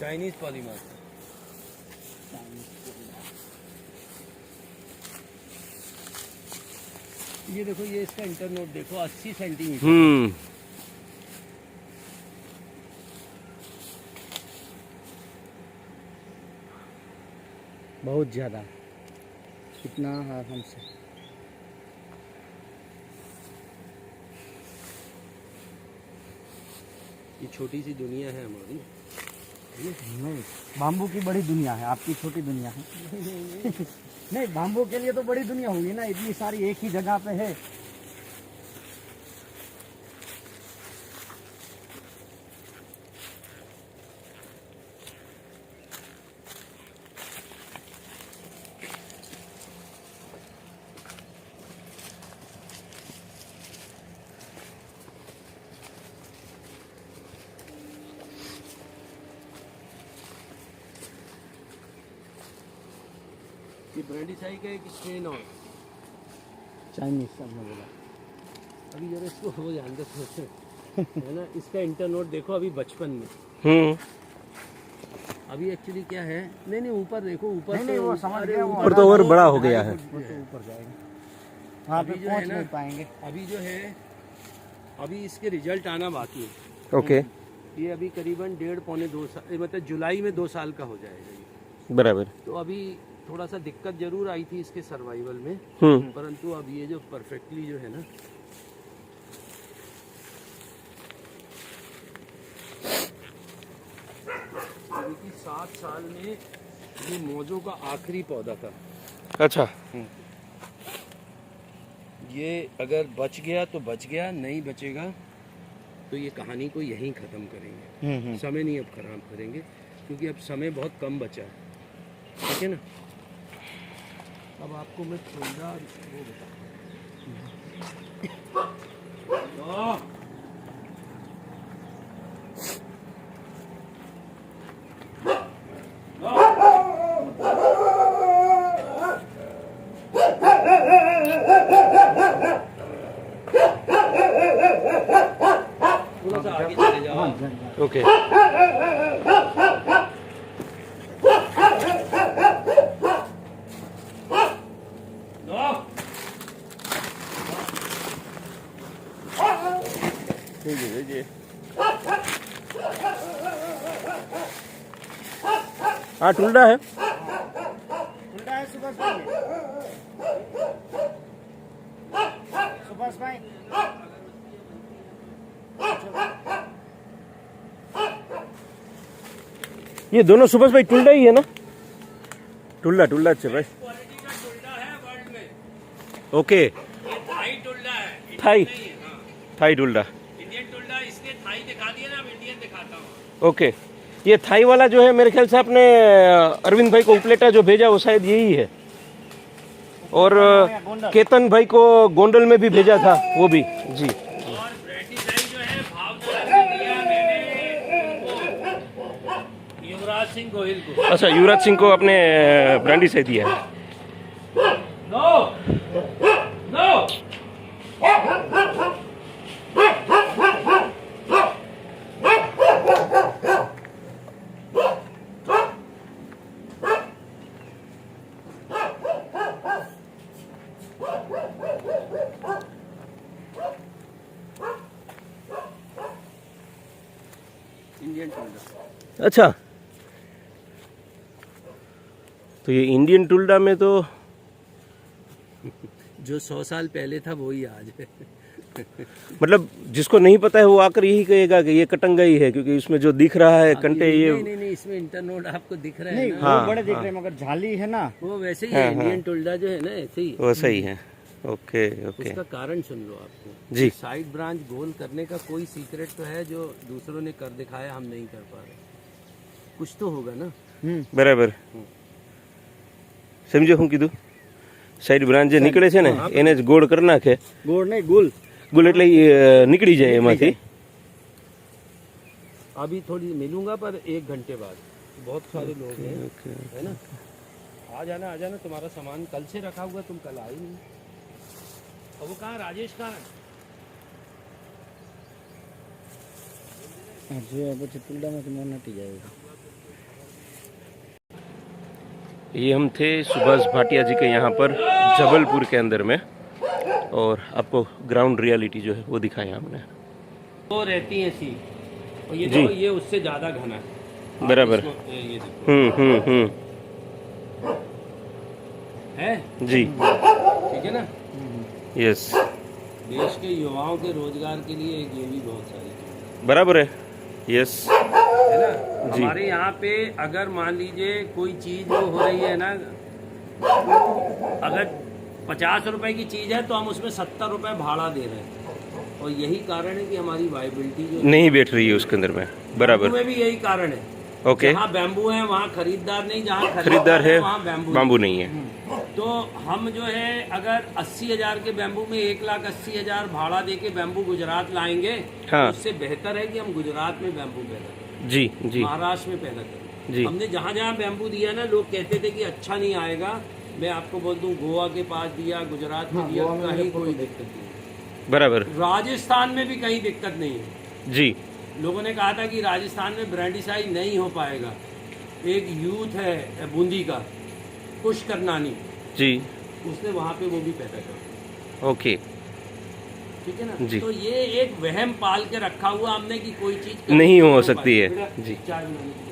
चाइनीज पॉलीमर। ये देखो, ये इसका इंटरनोट देखो, 80 सेंटीमीटर। बहुत ज्यादा कितना है हमसे। ये छोटी सी दुनिया है हमारी। नहीं, बाम्बू की बड़ी दुनिया है, आपकी छोटी दुनिया है। नहीं, बाम्बू के लिए तो बड़ी दुनिया होगी ना, इतनी सारी एक ही जगह पे है। ये ब्रांडीसाई का एक स्ट्रेन और चाइनीज सबने बोला। अभी जरा इसको हो जान दो है ना, इसका इंटरनोट देखो अभी बचपन में। अभी एक्चुअली क्या है, नहीं नहीं ऊपर देखो, ऊपर नहीं, वो समझ गया, वो ऊपर तो और बड़ा हो गया है। वो तो ऊपर जाएगा, वहाँ पे अभी जो है पहुँच ना, नहीं पाएंगे। अभी जो है, अभी इसके रिजल्ट आना बाकी है। ओके ये अभी करीबन 1.5-2 साल, मतलब जुलाई में 2 साल का हो जाएगा ये। बराबर तो अभी थोड़ा सा दिक्कत जरूर आई थी इसके सर्वाइवल में, परंतु अब ये जो परफेक्टली जो है ना, कि 7 साल में ये मौजों का आखिरी पौधा था। अच्छा ये अगर बच गया तो बच गया, नहीं बचेगा तो ये कहानी को यहीं ख़त्म करेंगे। समय नहीं अब खराब करेंगे, क्योंकि अब समय बहुत कम बचा है, ठीक है ना। अब आपको मैं थोड़ा वो बताऊँ। थोड़ा सा आगे चले जाओ। ओके हाँ टुल्डा है। उल्टा है सुभाष भाई, सुभाष भाई। ये दोनों सुभाष भाई टुल्डा ही है ना? टुल्डा टुल्डा अच्छे भाई। क्वालिटी का टुल्डा है वर्ल्ड में। ओके ये थाई टुल्डा है, थाई नहीं है, हाँ। थाई टुल्डा। दिखा दिए ना, अब इंडियन दिखाता हूँ। ओके, ये थाई वाला जो है मेरे ख्याल से आपने अरविंद भाई को उपलेटा जो भेजा वो शायद यही है, और केतन भाई को गोंडल में भी भेजा था वो भी जी। और ब्रांडीसाई जो है भावनगर में दिया मैंने उनको, युवराज सिंह गोहिल को। अच्छा, युवराज सिंह को आपने ब्रांडी से दिया है। नो नो इंडियन टुल्डा। अच्छा, तो ये इंडियन टुल्डा में तो जो 100 साल पहले था वही आज है। मतलब जिसको नहीं पता है वो आकर यही कहेगा कि ये कटंगा ही है, क्योंकि इसमें जो दिख रहा है कंटे ये नहीं, इसमें इंटरनोड आपको दिख रहा है नहीं, ना, वो बड़े दिख रहे हैं मगर झाली है ना, वो वैसे ही है। इंडियन टुल्डा जो है ना ऐसे ही, वो सही है। ओके ओके उसका कारण सुन लो आपको जी। साइड ब्रांच गोल करने का कोई सीक्रेट तो है जो दूसरों ने कर दिखाया, हम नहीं कर पा रहे, कुछ तो होगा ना। બરાબર સમજો હું કીધું? સાઈડ બ્રાન્ચ જે નીકળે છે ને એને જ ગોળ કરી નાખે, गोड़ नहीं गुल ગુલ એટલે નીકળી જાય એમાંથી। अभी थोड़ी मिलूंगा पर 1 घंटे बाद, बहुत सारे लोग हैं है ना। आ जाना तुम्हारा सामान कल से रखा हुआ, तुम कल आए नहीं। और वो कहाँ, राजेश कहाँ है? जो પછી તુલડામાં તો મન નટી જાય। ये हम थे सुभाष भाटिया जी के यहाँ पर जबलपुर के अंदर में, और आपको ग्राउंड रियलिटी जो है वो दिखाया हमने। वो रहती है सी, और ये जी। देखो ये उससे ज्यादा घना है। बराबर। इसको- ये देखो है जी, ठीक है ना। यस, देश के युवाओं के रोजगार के लिए एक ये भी बहुत सारी चीज़ बराबर है, यस है ना। जी। हमारे यहाँ पे अगर मान लीजिए कोई चीज जो हो रही है ना, अगर 50 रुपए की चीज है तो हम उसमें 70 रुपए भाड़ा दे रहे हैं, और यही कारण है कि हमारी वाइबिलिटी जो नहीं बैठ रही है उसके अंदर में। बराबर, में भी यही कारण है। ओके, जहाँ बैम्बू है वहाँ खरीदार नहीं, जहाँ खरीदार है वहाँ बैम्बू बाम्बू नहीं है। तो हम जो है अगर 80,000 के बैम्बू में 1,80,000 भाड़ा दे के बैम्बू गुजरात लाएंगे, हाँ। तो उससे बेहतर है कि हम गुजरात में बैम्बू पैदा करें, जी जी महाराष्ट्र में पैदा करें। जी। हमने जहाँ जहाँ बैम्बू दिया ना, लोग कहते थे कि अच्छा नहीं आएगा। मैं आपको बोल दूं, गोवा के पास दिया, गुजरात में दिया, कहीं कोई दिक्कत नहीं है। बराबर, राजस्थान में भी कहीं दिक्कत नहीं है। जी लोगों ने कहा था कि राजस्थान में ब्रांडीसाई नहीं हो पाएगा। एक यूथ है बूंदी का, पुष्कर नानी, जी, उसने वहाँ पे वो भी पैदा कर, ओके ठीक है ना। जी। तो ये एक वहम पाल के रखा हुआ हमने कि कोई चीज नहीं हो सकती है। बेटा, जी। चाय बनाने की